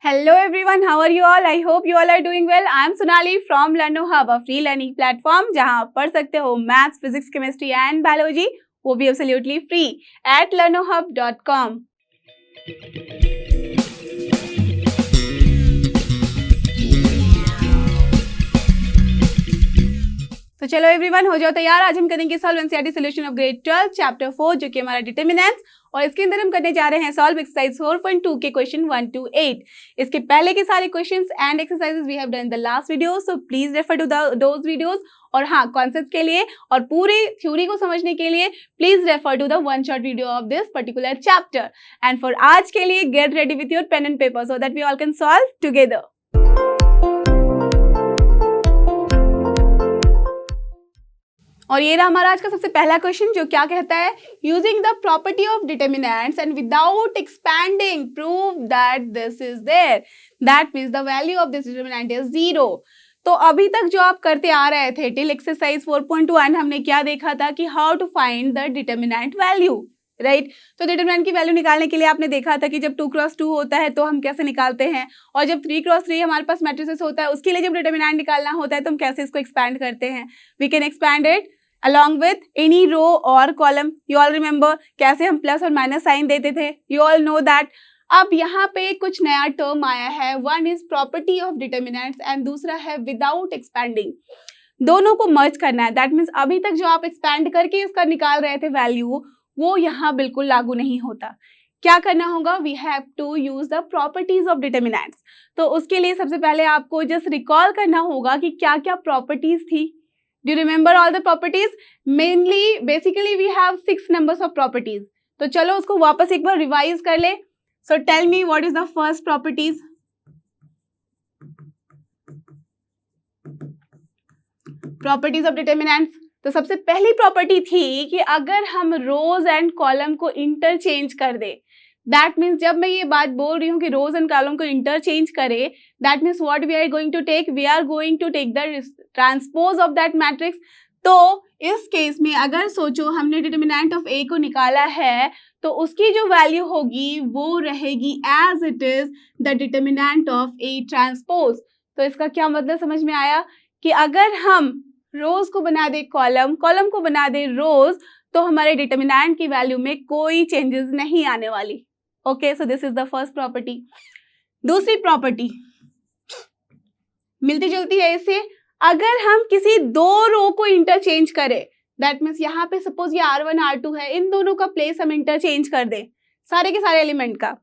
Hello everyone, how are you all? I hope you all are doing well. I am Sonali from Learno Hub, a free learning platform जहां आप पढ़ सकते हो maths, physics, chemistry and biology, वो भी absolutely free at learnohub.com. तो चलो everyone, हो जाओ तैयार। आज हम करेंगे solve NCERT solution of grade 12 chapter 4 जो कि हमारा डिटरमिनेंट्स, और इसके अंदर हम करने जा रहे हैं सॉल्व एक्सरसाइज 4.2 के क्वेश्चन 1 to 8। इसके पहले के सारे questions and exercises we have done in the last video, so please refer to those videos. और हाँ, कॉन्सेप्ट के लिए और पूरी थ्योरी को समझने के लिए please refer to the one shot video of this particular chapter. And for आज के लिए get ready with your pen and paper so that we all can solve together. और ये रहा हमारा आज का सबसे पहला क्वेश्चन, जो क्या कहता है, using the property of determinants and without expanding prove that this is there, that means the value of this determinant is 0। तो अभी तक जो आप करते आ रहे थे टिल एक्सरसाइज 4.2 एंड हमने क्या देखा था कि how to find the determinant value, right. तो डिटर्मिनेंट की वैल्यू निकालने के लिए आपने देखा था कि जब 2x2 होता है तो हम कैसे निकालते हैं, और जब 3x3 हमारे पास मैट्रिसेस होता है उसके लिए जब डिटर्मिनेंट निकालना होता है तो हम कैसे इसको एक्सपैंड करते हैं। We can expand it along with any row or column. You all remember कैसे हम प्लस और माइनस साइन देते थे, you all know that. अब यहाँ पे कुछ नया टर्म आया है, one is property of determinants and दूसरा है विदाउट एक्सपैंडिंग। दोनों को मर्ज करना है, दैट मीन्स अभी तक जो आप एक्सपैंड करके इसका निकाल रहे थे वैल्यू, वो यहाँ बिल्कुल लागू नहीं होता। क्या करना होगा, we have to use the properties of determinants. तो उसके लिए सबसे पहले आपको जस्ट रिकॉल करना होगा कि क्या क्या प्रॉपर्टीज थी। Do you remember all the properties? Basically we have 6 numbers of properties. तो चलो उसको वापस एक बार रिवाइज कर ले। So tell me what is the first properties? Properties of determinants. तो सबसे पहली प्रॉपर्टी थी कि अगर हम रोज एंड कॉलम को इंटरचेंज कर दे, दैट मीन्स जब मैं ये बात बोल रही हूँ कि रोज एंड कॉलम को इंटरचेंज करे, that means what we are going to take, we are going to take the transpose of that matrix. तो इस केस में अगर सोचो हमने डिटर्मिनेंट ऑफ ए को निकाला है तो उसकी जो वैल्यू होगी वो रहेगी as it is the determinant of A transpose. तो इसका क्या मतलब समझ में आया कि अगर हम रोज को बना दे कॉलम, कॉलम को बना दे रोज, तो हमारे डिटर्मिनेंट की वैल्यू में कोई चेंजेस नहीं आने वाली। Okay, so this is the first property. दूसरी प्रॉपर्टी मिलती जुलती है इससे, अगर हम किसी दो रो को इंटरचेंज करें, दैट मीन्स यहाँ पे सपोज ये R1 R2 है, इन दोनों का प्लेस हम इंटरचेंज कर दें सारे के सारे एलिमेंट का,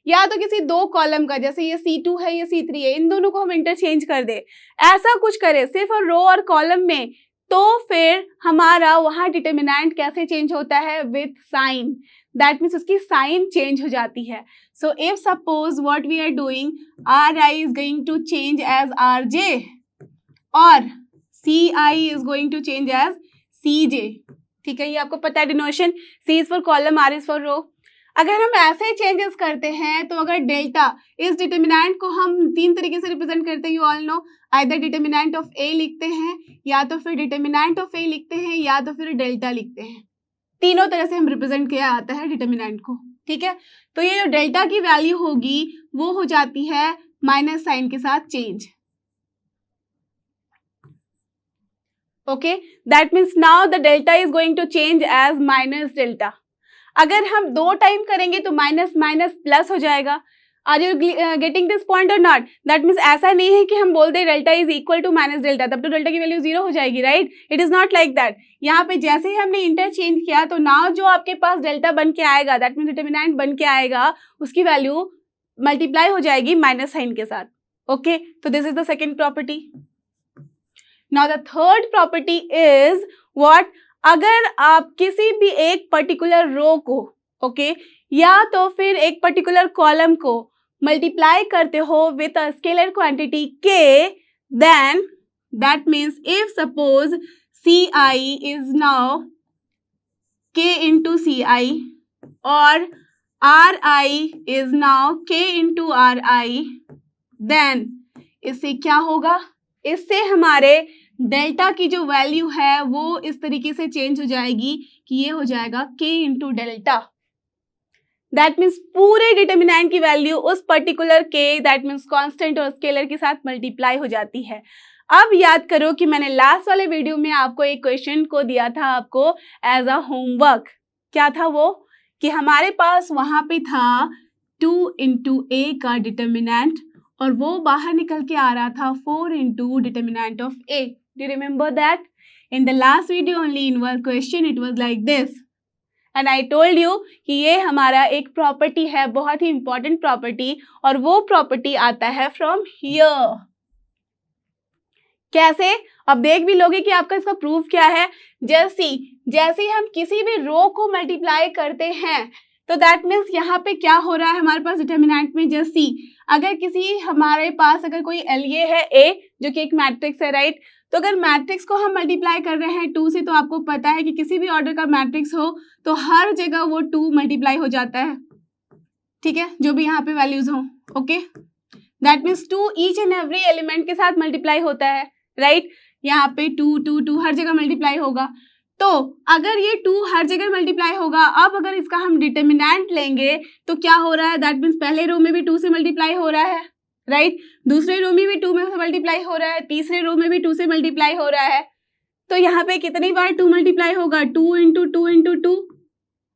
या तो किसी दो कॉलम का, जैसे ये C2 है ये C3 है, इन दोनों को हम इंटरचेंज कर दें, ऐसा कुछ करें सिर्फ रो और कॉलम में, तो फिर हमारा वहाँ डिटर्मिनेंट कैसे चेंज होता है, विथ साइन। दैट मीन्स उसकी साइन चेंज हो जाती है। So if suppose what we are doing, Ri is going to change as Rj और Ci is going to change as Cj। ठीक है, ये आपको पता है denotation, C is for column, R is for row. अगर हम ऐसे चेंजेस करते हैं तो अगर डेल्टा, इस डिटर्मिनेंट को हम तीन तरीके से रिप्रेजेंट करते हैं, you all know, either determinant of A लिखते हैं, या तो फिर डिटर्मिनेंट ऑफ ए लिखते हैं, या तो फिर डेल्टा लिखते हैं। तीनों तरह से हम रिप्रेजेंट किया आता है डिटर्मिनेंट को। ठीक है, तो ये जो डेल्टा की वैल्यू होगी वो हो जाती है माइनस साइन के साथ change. Okay, that means now the delta is going to change as minus delta. अगर हम दो टाइम करेंगे तो माइनस माइनस प्लस हो जाएगा। Are you getting this point और नॉट? दैट मीन्स ऐसा नहीं है कि हम बोल दे delta is equal to minus delta, तब तो डेल्टा की वैल्यू 0 हो जाएगी, right? It is not like that. यहाँ पे जैसे ही हमने इंटरचेंज किया तो नाउ जो आपके पास डेल्टा बन के आएगा, दैट मीन्स डिटर्मिनेंट बन के आएगा, उसकी वैल्यू मल्टीप्लाई हो जाएगी माइनस साइन के साथ। ओके, तो this is the second property. Now the third property is what, अगर आप किसी भी एक पर्टिकुलर रो को, ओके, या तो फिर एक पर्टिकुलर कॉलम को मल्टीप्लाई करते हो with a scalar quantity k, then that means if suppose Ci is now k into Ci or Ri is now k into Ri, then इससे क्या होगा, इससे हमारे डेल्टा की जो वैल्यू है वो इस तरीके से चेंज हो जाएगी कि ये हो जाएगा k into delta. That means पूरे डिटर्मिनेंट की वैल्यू उस पर्टिकुलर के, दैट मीन्स कांस्टेंट और स्केलर के साथ मल्टीप्लाई हो जाती है। अब याद करो कि मैंने लास्ट वाले वीडियो में आपको एक क्वेश्चन को दिया था आपको एज अ होमवर्क। क्या था वो? कि हमारे पास वहां पे था 2 इंटू ए का डिटर्मिनेंट और वो बाहर निकल के आ रहा था 4 into determinant of A. Do you remember that? In the last video only in one question it was like this and I told you कि ये हमारा एक प्रॉपर्टी है, बहुत ही इंपॉर्टेंट प्रॉपर्टी, और वो प्रॉपर्टी आता है फ्रॉम हियर। कैसे? अब देख भी लोगे कि आपका इसका प्रूफ क्या है। जैसे हम किसी भी रो को मल्टीप्लाई करते हैं तो दैट मीन्स यहाँ पे क्या हो रहा है हमारे पास डिटर्मिनेंट में, जैसे अगर किसी हमारे पास अगर कोई ये है ए जो कि एक मैट्रिक्स है, राइट? तो अगर मैट्रिक्स को हम मल्टीप्लाई कर रहे हैं 2 से, तो आपको पता है कि किसी भी ऑर्डर का मैट्रिक्स हो तो हर जगह वो 2 मल्टीप्लाई हो जाता है, ठीक है, जो भी यहाँ पे वैल्यूज हो। Okay, that means 2 each and every element के साथ मल्टीप्लाई होता है, राइट? यहाँ पे 2 2 2 हर जगह मल्टीप्लाई होगा। तो अगर ये 2 हर जगह मल्टीप्लाई होगा, अब अगर इसका हम डिटर्मिनेंट लेंगे तो क्या हो रहा है? दैट मीन्स पहले रो में भी 2 से मल्टीप्लाई हो रहा है, राइट? दूसरे रो में भी 2 में से मल्टीप्लाई हो रहा है, तीसरे रो में भी 2 से मल्टीप्लाई हो रहा है। तो यहाँ पे कितनी बार 2 मल्टीप्लाई होगा? 2 इंटू 2 इंटू 2।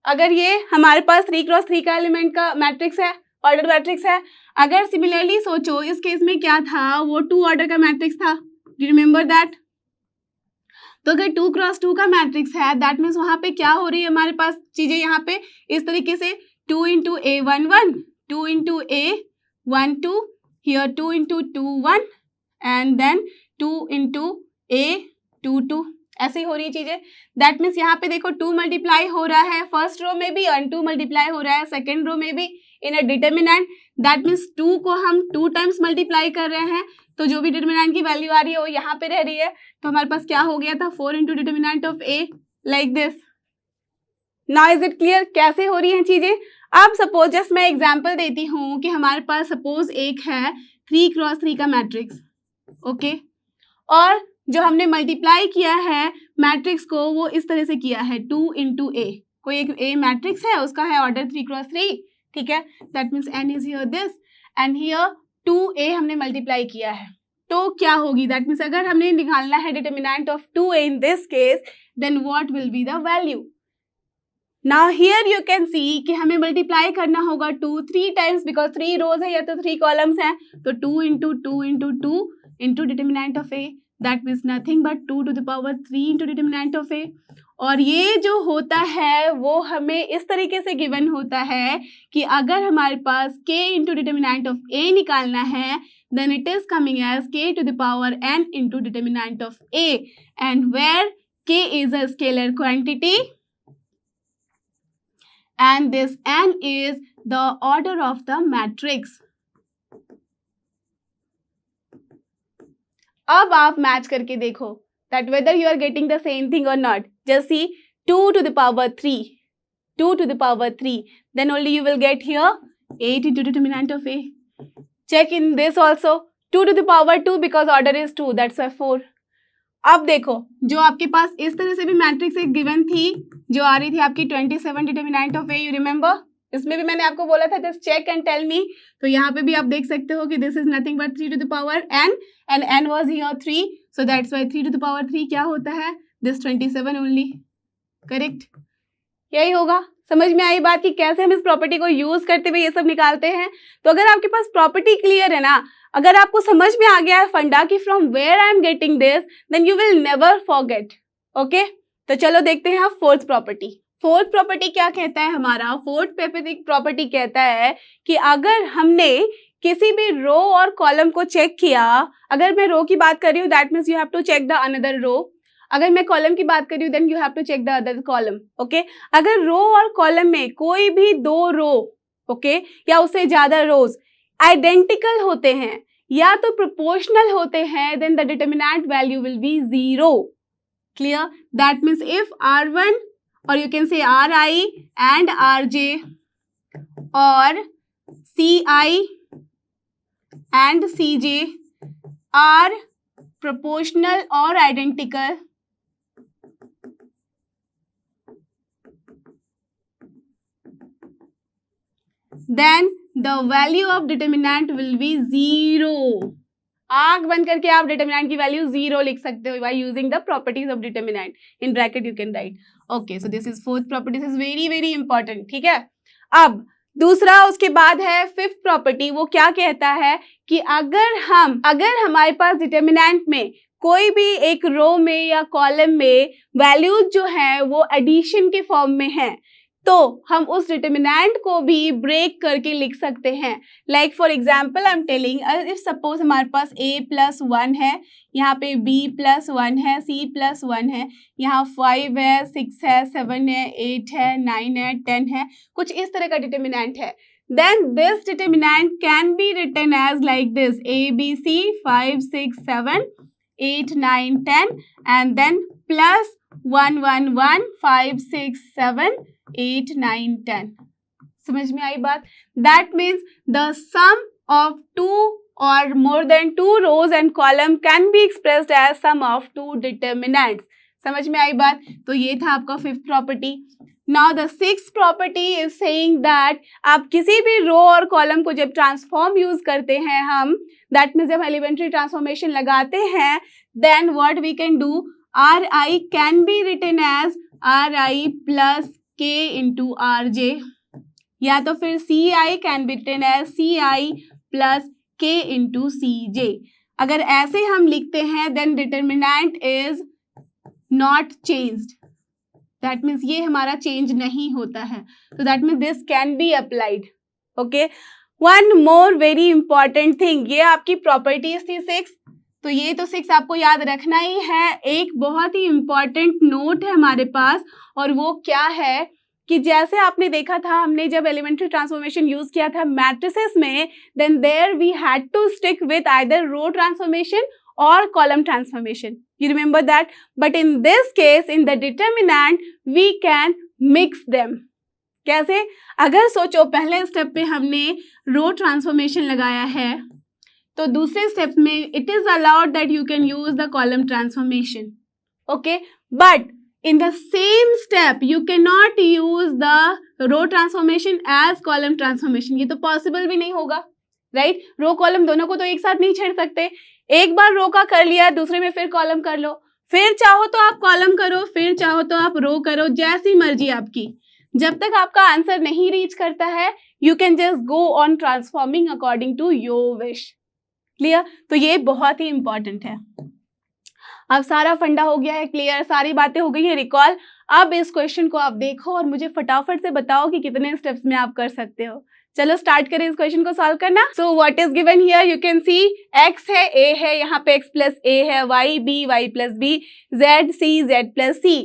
अगर ये हमारे पास 3 क्रॉस 3 का एलिमेंट का मैट्रिक्स है, ऑर्डर मैट्रिक्स है, अगर सिमिलरली सोचो इस केस में क्या था, वो 2 ऑर्डर का मैट्रिक्स था। Do you remember that? तो अगर 2 क्रॉस 2 का मैट्रिक्स है, दैट मीन्स वहां पे क्या हो रही है हमारे पास चीजें यहाँ पे इस तरीके से 2 into A 1 1, 2 into A 1 2, here 2 into 2 1 and then 2 into A 2 2, ऐसे हो रही है चीजें। दैट मीन्स यहाँ पे देखो 2 मल्टीप्लाई हो रहा है फर्स्ट रो में भी और 2 मल्टीप्लाई हो रहा है सेकेंड रो में भी इन अ डिटर्मिनेंट। दैट मीन्स 2 को हम 2 टाइम्स मल्टीप्लाई कर रहे हैं, तो जो भी डिटर्मिनेंट की वैल्यू आ रही है वो यहाँ पे रह रही है। तो हमारे पास क्या हो गया था? 4 into determinant of A, like this. Now is it clear कैसे हो रही हैं चीजें? अब सपोज जस्ट मैं एग्जांपल देती हूँ कि हमारे पास सपोज एक है 3 क्रॉस 3 का मैट्रिक्स, ओके, और जो हमने मल्टीप्लाई किया है मैट्रिक्स को वो इस तरह से किया है 2 इंटू ए। कोई एक ए मैट्रिक्स है, उसका है ऑर्डर 3 क्रॉस 3, ठीक है? That means n is here this and here 2a हमने मल्टीप्लाई किया है। तो क्या होगी? दैट मीन्स अगर हमने निकालना है determinant of 2a in this case, then what will be the value? Now here you can see कि हमें मल्टीप्लाई करना होगा 2 3 टाइम्स, बिकॉज 3 रोज है या तो 3 कॉलम्स हैं, तो 2 into 2 into 2 into determinant of A, that means nothing but 2 to the power 3 into determinant of A. और ये जो होता है वो हमें इस तरीके से गिवन होता है कि अगर हमारे पास k into determinant of a निकालना है, then it is coming as k to the power n into determinant of a, and where k is a scalar quantity and this n is the order of the matrix. अब आप match करके देखो that whether you are getting the same thing or not. Just see 2 to the power 3, 2 to the power 3, then only you will get here 8 into determinant of a. Check in this also 2 to the power 2 because order is 2, that's why 4. अब देखो जो आपके पास इस तरह से भी matrix एक given थी जो आ रही थी आपकी 27 determinant of A, you remember? इसमें भी मैंने आपको बोला था just check and tell me. तो यहाँ पे भी आप देख सकते हो कि this is nothing but 3 to the power n and n was here 3, so that's why 3 to the power 3 क्या होता है? This 27 only, correct? यही होगा। समझ में आई बात कि कैसे हम इस प्रॉपर्टी को यूज करते हुए ये सब निकालते हैं? तो अगर आपके पास प्रॉपर्टी क्लियर है ना, अगर आपको समझ में आ गया है फंडा कि from where I am getting this, then you will never forget. Okay, तो चलो देखते हैं आप फोर्थ प्रॉपर्टी। फोर्थ प्रॉपर्टी क्या कहता है हमारा? फोर्थ प्रॉपर्टी कहता है कि अगर हमने किसी भी रो और कॉलम को चेक किया, अगर मैं रो की बात कर रही हूँ that means you have to check the another row, अगर मैं कॉलम की बात कर रही हूँ then you have to check the other column. Okay, अगर रो और कॉलम में कोई भी 2 रो, ओके, या उससे ज्यादा रोज आइडेंटिकल होते हैं या तो प्रोपोर्शनल होते हैं, then the determinant value will be 0। Clear? That means if R1 or you can say Ri and Rj or Ci and Cj are proportional or identical, then the value of determinant will be 0. आंख बंद करके आप determinant की value 0 लिख सकते हो by using the properties of determinant. In bracket you can write. Okay, so this is fourth property. This is very very important. ठीक है, अब दूसरा उसके बाद है फिफ्थ प्रॉपर्टी. वो क्या कहता है कि अगर हमारे पास डिटर्मिनेंट में कोई भी एक रो में या कॉलम में वैल्यूज जो है वो एडिशन के फॉर्म में है, तो हम उस डिटर्मिनेंट को भी ब्रेक करके लिख सकते हैं. Like for example I am telling, if suppose हमारे पास a+1 है, यहाँ पे b+1 है, c+1 है, यहाँ 5 है, 6 है, 7 है, 8 है, 9 है, 10 है, कुछ इस तरह का डिटर्मिनेंट है. Then this determinant can be written as like this: a, b, c, 5, 6, 7, 8, 9, 10, and then plus 1, 1, 1, 5, 6, 7, 8, 9, 10. समझ में आई बात? That means the sum of two or more than two rows and column can be expressed as sum of two determinants. समझ में आई बात? तो ये था आपका fifth property. Now the sixth property is saying that आप किसी भी रो और कॉलम को जब ट्रांसफॉर्म यूज करते हैं हम, that means जब एलिमेंट्री ट्रांसफॉर्मेशन लगाते हैं, then what we can do, Ri can be written as Ri plus K into Rj, या तो फिर Ci can be written as Ci plus K into Cj. अगर ऐसे हम लिखते हैं then determinant is not changed. That means ये हमारा चेंज नहीं होता है. So that means this can be applied. Okay. One more very important thing. ये आपकी प्रॉपर्टीज थी 6. तो ये तो 6 आपको याद रखना ही है. एक बहुत ही इम्पॉर्टेंट नोट है हमारे पास, और वो क्या है कि जैसे आपने देखा था हमने जब एलिमेंट्री ट्रांसफॉर्मेशन यूज किया था मैट्रिसेस में, then there we had to stick with either row transformation or column transformation. You remember that? But in this case, in the determinant, we can mix them. कैसे? अगर सोचो पहले step पे हमने रो transformation लगाया है, तो दूसरे स्टेप में it is allowed that you can use the column transformation. Okay? But in the same step, you cannot use the row transformation as column transformation. ये तो possible भी नहीं होगा, right? रो कॉलम दोनों को तो एक साथ नहीं छेड़ सकते. एक बार रो का कर लिया, दूसरे में फिर कॉलम कर लो, फिर चाहो तो आप कॉलम करो, फिर चाहो तो आप रो करो, जैसी मर्जी आपकी. जब तक आपका आंसर नहीं रीच करता है, you can just go on transforming according to your wish. Clear? तो ये बहुत ही इंपॉर्टेंट है. अब सारा फंडा हो गया है क्लियर, सारी बातें हो गई है रिकॉल. अब इस क्वेश्चन को आप देखो और मुझे फटाफट से बताओ कि कितने स्टेप्स में आप कर सकते हो. चलो स्टार्ट करें इस क्वेश्चन को सॉल्व करना. So what is given here, you can C x है, a है, यहाँ पे x प्लस a है, y b, y plus b, z c, z plus c.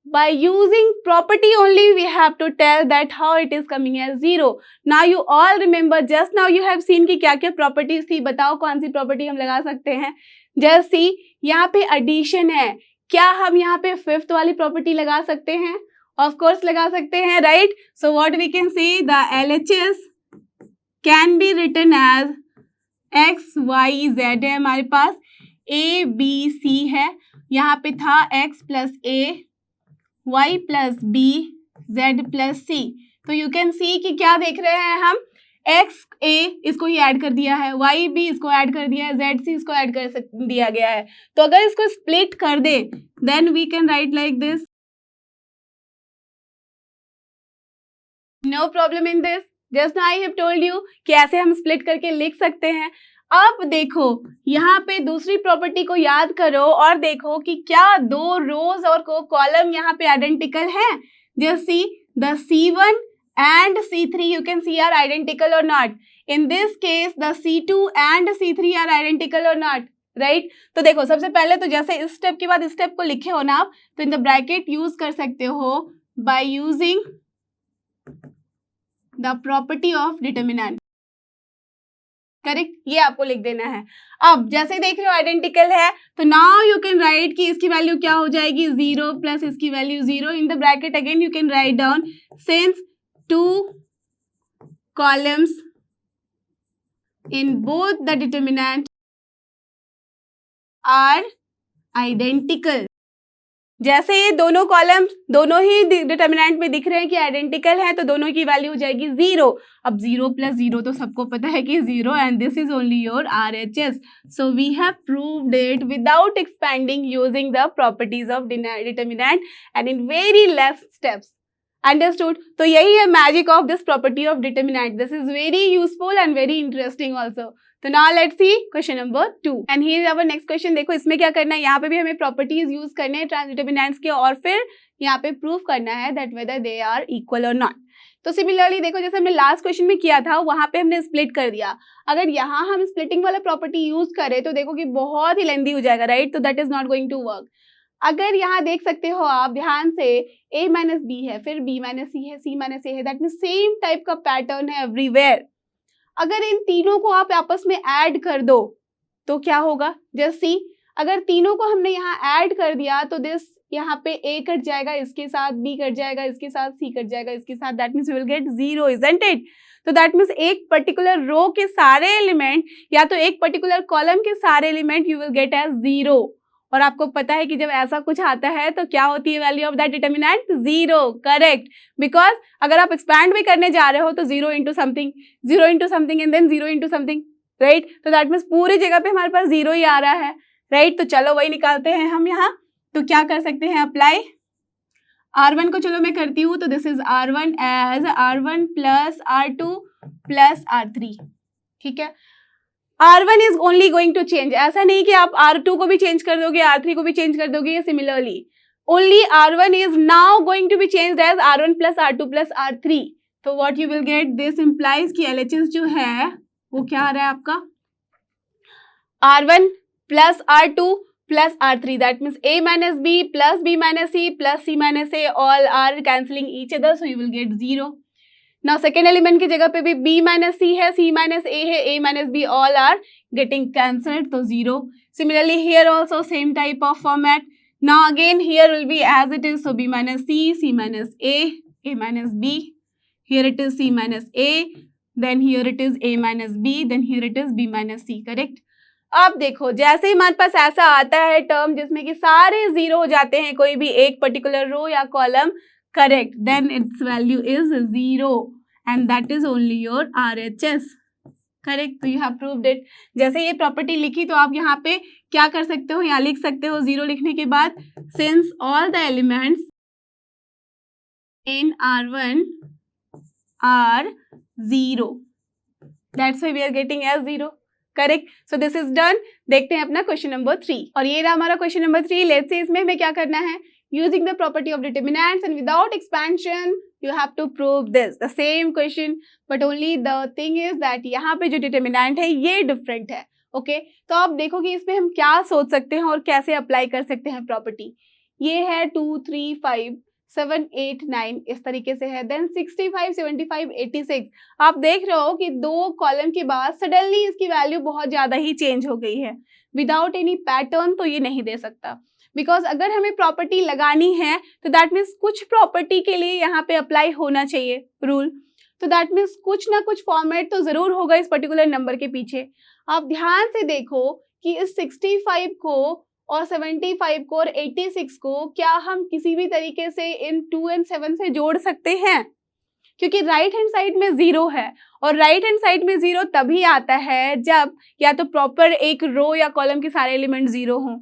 By using property only we have to tell that how it is coming as 0. Now you all remember, just now you have seen कि क्या क्या properties थी. बताओ कौन सी property हम लगा सकते हैं. जस्ट सी, यहाँ पे एडिशन है, क्या हम यहाँ पे फिफ्थ वाली प्रॉपर्टी लगा सकते हैं? ऑफ कोर्स लगा सकते हैं, right? So what we can see, the LHS can be written as x, y, z है हमारे पास, a, b, c है, यहाँ पे था x plus a, y plus b, z plus c. तो यू कैन सी कि क्या देख रहे हैं हम, x a इसको ही ऐड कर दिया है, y b इसको ऐड कर दिया है, z c इसको ऐड कर दिया गया है. तो अगर इसको स्प्लिट कर दे, then we can write like this. No problem in this. Just I have told you कि ऐसे हम स्प्लिट करके लिख सकते हैं. अब देखो यहाँ पे दूसरी प्रॉपर्टी को याद करो और देखो कि क्या दो रोज और कॉलम यहाँ पे आइडेंटिकल हैं. Just see, the C1 and C3 you can see are identical or not. In this case the C2 and C3 are identical or not, right? तो देखो सबसे पहले तो जैसे इस स्टेप के बाद इस स्टेप को लिखे हो ना आप, तो इन द ब्रैकेट यूज कर सकते हो by using the property of determinant. Correct, ये आपको लिख देना है. अब जैसे देख रहे हो आइडेंटिकल है, तो नाउ यू कैन राइट कि इसकी वैल्यू क्या हो जाएगी, 0 प्लस इसकी value 0. In the bracket again you can write down, since two columns in both the determinant are identical, जैसे ये दोनों कॉलम दोनों ही डिटर्मिनेंट में दिख रहे हैं कि आइडेंटिकल है, तो दोनों की वैल्यू हो जाएगी 0। अब 0 + 0 तो सबको पता है कि 0, and this is only your RHS. So we have proved it without expanding using the properties of determinant and in very less steps. Understood? तो यही है magic of this property of determinant. This is very useful and very interesting also. तो now let's see question number 2 and here our next question. देखो इसमें क्या करना है, यहाँ पे भी हमें प्रॉपर्टीज यूज करने हैं ट्रांसडिटर्मिनेंट्स के, और फिर यहाँ पे प्रूव करना है that whether they are equal और नॉट. तो सिमिलरली देखो जैसे हमने लास्ट क्वेश्चन में किया था, वहां पे हमने स्प्लिट कर दिया. अगर यहाँ हम स्प्लिटिंग वाला प्रॉपर्टी यूज करें तो देखो कि बहुत ही लेंदी हो जाएगा, राइट? तो that is not going to work. अगर यहाँ देख सकते हो आप ध्यान से, a - b है, फिर b - c है, c - a है, दैट मीन सेम टाइप का पैटर्न है एवरीवेयर. अगर इन तीनों को आप आपस में ऐड कर दो तो क्या होगा? जस्ट सी, अगर तीनों को हमने यहाँ ऐड कर दिया तो दिस यहाँ पे a कट जाएगा इसके साथ, b कट जाएगा इसके साथ, c कट जाएगा इसके साथ, that means we will get 0, isn't it? तो दैट मीन्स एक पर्टिकुलर रो के सारे एलिमेंट या तो एक पर्टिकुलर कॉलम के सारे element you will get as 0. और आपको पता है कि जब ऐसा कुछ आता है तो क्या होती है value of that determinant? 0. Correct. Because अगर आप एक्सपैंड भी करने जा रहे हो तो 0 into something, 0 into something and then 0 into something, right? तो दैट मीन्स पूरी जगह पे हमारे पास 0 ही आ रहा है, राइट? तो चलो वही निकालते हैं हम यहाँ. तो क्या कर सकते हैं? अप्लाई R1 को चलो मैं करती हूँ. तो this is R1 as R1 + R2 + R3. ठीक है. R1 is only going to change. ऐसा नहीं कि आप R2 को भी चेंज कर दोगे, R3 को भी चेंज कर दोगे. Similarly only R1 is now going to be changed as R1 + R2 + R3. तो व्हाट यू विल गेट, दिस इंप्लाइज कि LHS जो है वो क्या आ रहा है आपका? R1 + R2 + R3. That means a - b + b - c + c - a all are cancelling each other, so you will get 0. Now second element की जगह पे भी b - c है, c - a है, a - b all are getting cancelled, तो 0. Similarly here also same type of format. Now again here will be as it is, so b - c, c - a - b, here it is c - a, then here it is a - b, then here it is b - c. Correct. अब देखो जैसे ही हमारे पास ऐसा आता है term जिसमें कि सारे 0 हो जाते हैं, कोई भी एक पर्टिकुलर रो या column, correct, then its value is 0 and that is only your RHS. Correct. तो यू हैव प्रूव्ड इट. जैसे ये प्रॉपर्टी लिखी तो आप यहाँ पे क्या कर सकते हो, यहाँ लिख सकते हो 0 लिखने के बाद, since all the elements in R1 are 0, that's why we are getting as 0. Correct. So this is done. देखते हैं अपना क्वेश्चन नंबर 3. और ये रहा हमारा क्वेश्चन नंबर 3. लेट्स सी इसमें हमें क्या करना है. Using the property of determinants and without expansion you have to prove this, the same question, but only the thing is that यहाँ पे जो डिटर्मिनेंट है ये डिफरेंट है. ओके तो आप देखो कि इसमें हम क्या सोच सकते हैं और कैसे अप्लाई कर सकते हैं प्रॉपर्टी. ये है 2 3 5 7 8 9 इस तरीके से है. देन 65 75 86 आप देख रहे हो कि 2 कॉलम के बाद सडनली इसकी वैल्यू बहुत ज्यादा ही चेंज हो गई है. विदाउट एनी पैटर्न तो ये नहीं दे सकता, बिकॉज अगर हमें प्रॉपर्टी लगानी है तो दैट मीन्स कुछ प्रॉपर्टी के लिए यहाँ पे अप्लाई होना चाहिए रूल. तो दैट मीन्स कुछ ना कुछ फॉर्मेट तो जरूर होगा इस पर्टिकुलर नंबर के पीछे. आप ध्यान से देखो कि इस 65 को और 75 को और 86 को क्या हम किसी भी तरीके से इन 2 और 7 से जोड़ सकते हैं, क्योंकि राइट हैंड साइड में 0 है और राइट हैंड साइड में 0 तभी आता है जब या तो प्रॉपर एक रो या कॉलम के सारे एलिमेंट 0 हों,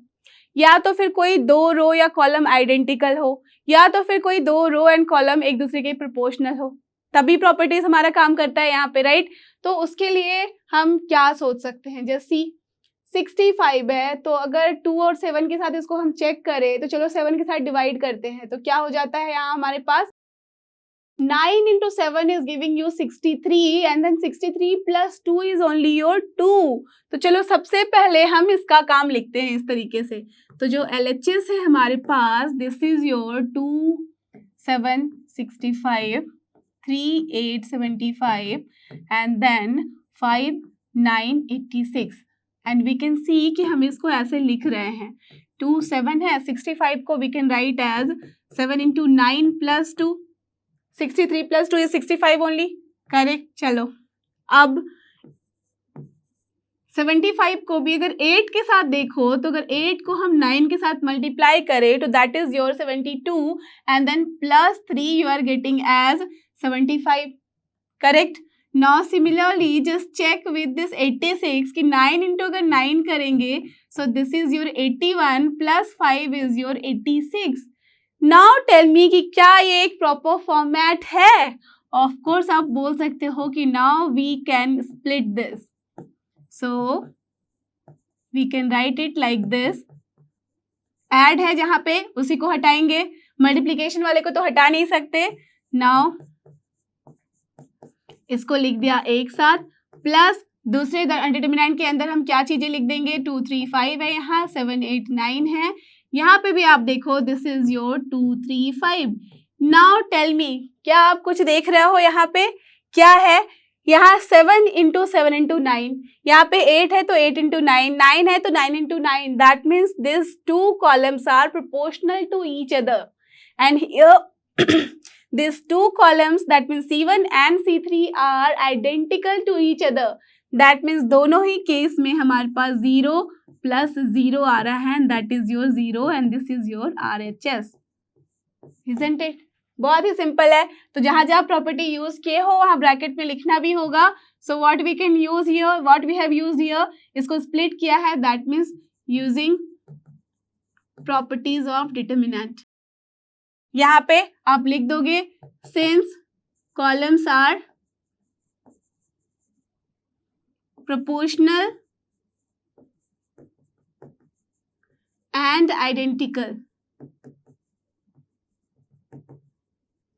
या तो फिर कोई 2 रो या कॉलम आइडेंटिकल हो, या तो फिर कोई 2 रो एंड कॉलम एक दूसरे के प्रोपोर्शनल हो, तभी प्रॉपर्टीज हमारा काम करता है यहाँ पे, राइट. तो उसके लिए हम क्या सोच सकते हैं, जैसे 65 है तो अगर 2 और 7 के साथ इसको हम चेक करें तो चलो 7 के साथ डिवाइड करते हैं तो क्या हो जाता है यहाँ हमारे पास 9 into 7 is giving you 63 and then 63 plus 2 is only your 2. तो चलो सबसे पहले हम इसका काम लिखते हैं इस तरीके से. तो जो LHS है हमारे पास, this is your 2 7 65 3 8 75 and then 5 9 86 and we can see कि हम इसको ऐसे लिख रहे हैं. 2 7 है, 65 को we can write as 7 into 9 plus 2, 63 plus 2 is 65 only. Correct. चलो अब 75 को भी अगर 8 के साथ देखो तो अगर 8 को हम 9 के साथ मल्टीप्लाई करें तो that is your 72 and then plus 3 you are getting as 75. Correct. Now similarly just check with this 86 कि 9 इंटू अगर 9 करेंगे so this is your 81 plus 5 is your 86. Now tell me कि क्या ये एक प्रॉपर फॉर्मेट है? ऑफ कोर्स आप बोल सकते हो कि now we can split this. So we can write it like this. Add है जहां पे उसी को हटाएंगे, मल्टीप्लीकेशन वाले को तो हटा नहीं सकते. Now इसको लिख दिया एक साथ, प्लस दूसरे डिटरमिनेंट के अंदर हम क्या चीजें लिख देंगे? 2 3 5 है यहाँ, 7 8 9 है यहाँ पे भी. आप देखो this is your 2 3 5. Now tell me, क्या आप कुछ देख रहे हो यहाँ पे? क्या है यहाँ? 7 इंटू 7 इंटू 9. यहाँ पे 8 है तो 8 इंटू 9, 9 है तो 9 into 9. That means this two columns are proportional to each other and here these two columns that means C1 and C3 are identical to each other. That means दोनों ही case में हमारे पास 0 plus 0 आ रहा है and that is your 0 and this is your RHS. Isn't it? बहुत ही simple है. तो जहां जहां प्रॉपर्टी यूज किए हो वहां ब्रैकेट में लिखना भी होगा. So what we can use here, what we have used here, इसको स्प्लिट किया है. That means using properties of determinant. यहाँ पे आप लिख दोगे since columns are proportional and identical.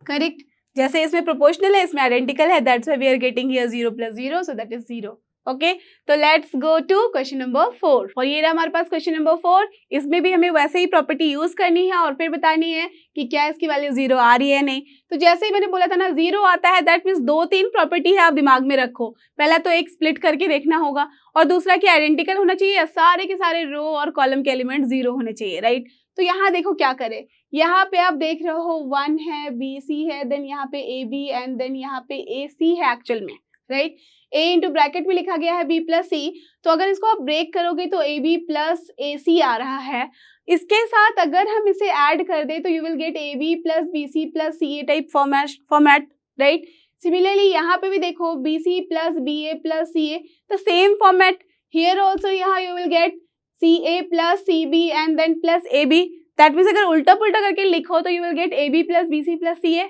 Correct. जैसे इसमें प्रोपोर्शनल है, इसमें आइडेंटिकल है, that's why we are getting here 0 plus 0, so that is 0. Okay, तो let's go to question number 4. और ये रहा हमारे पास क्वेश्चन नंबर 4. इसमें भी हमें वैसे ही प्रॉपर्टी यूज करनी है और फिर बतानी है कि क्या इसकी वैल्यू 0 आ रही है नहीं. तो जैसे ही मैंने बोला था ना 0 आता है, दैट मीन्स 2-3 प्रॉपर्टी है, आप दिमाग में रखो. पहला तो एक स्प्लिट करके देखना होगा और दूसरा कि आइडेंटिकल होना चाहिए, सारे के सारे रो और कॉलम के एलिमेंट 0 होने चाहिए. राइट. तो यहाँ देखो क्या करे. यहाँ पे आप देख रहे हो 1 है, BC है, देन यहाँ पे AB एंड देन यहाँ पे AC है एक्चुअल में. राइट. A इंटू ब्रैकेट में लिखा गया है B प्लस C. तो अगर इसको आप ब्रेक करोगे तो AB प्लस AC आ रहा है. इसके साथ अगर हम इसे ऐड कर दे तो you will get AB plus BC plus CA type format. Right. Similarly यहाँ पे भी देखो BC plus BA plus CA, the same format. Here also यहाँ you will get CA plus CB and then plus AB. That means अगर उल्टा पुल्टा करके लिखो तो you will get AB plus BC plus CA.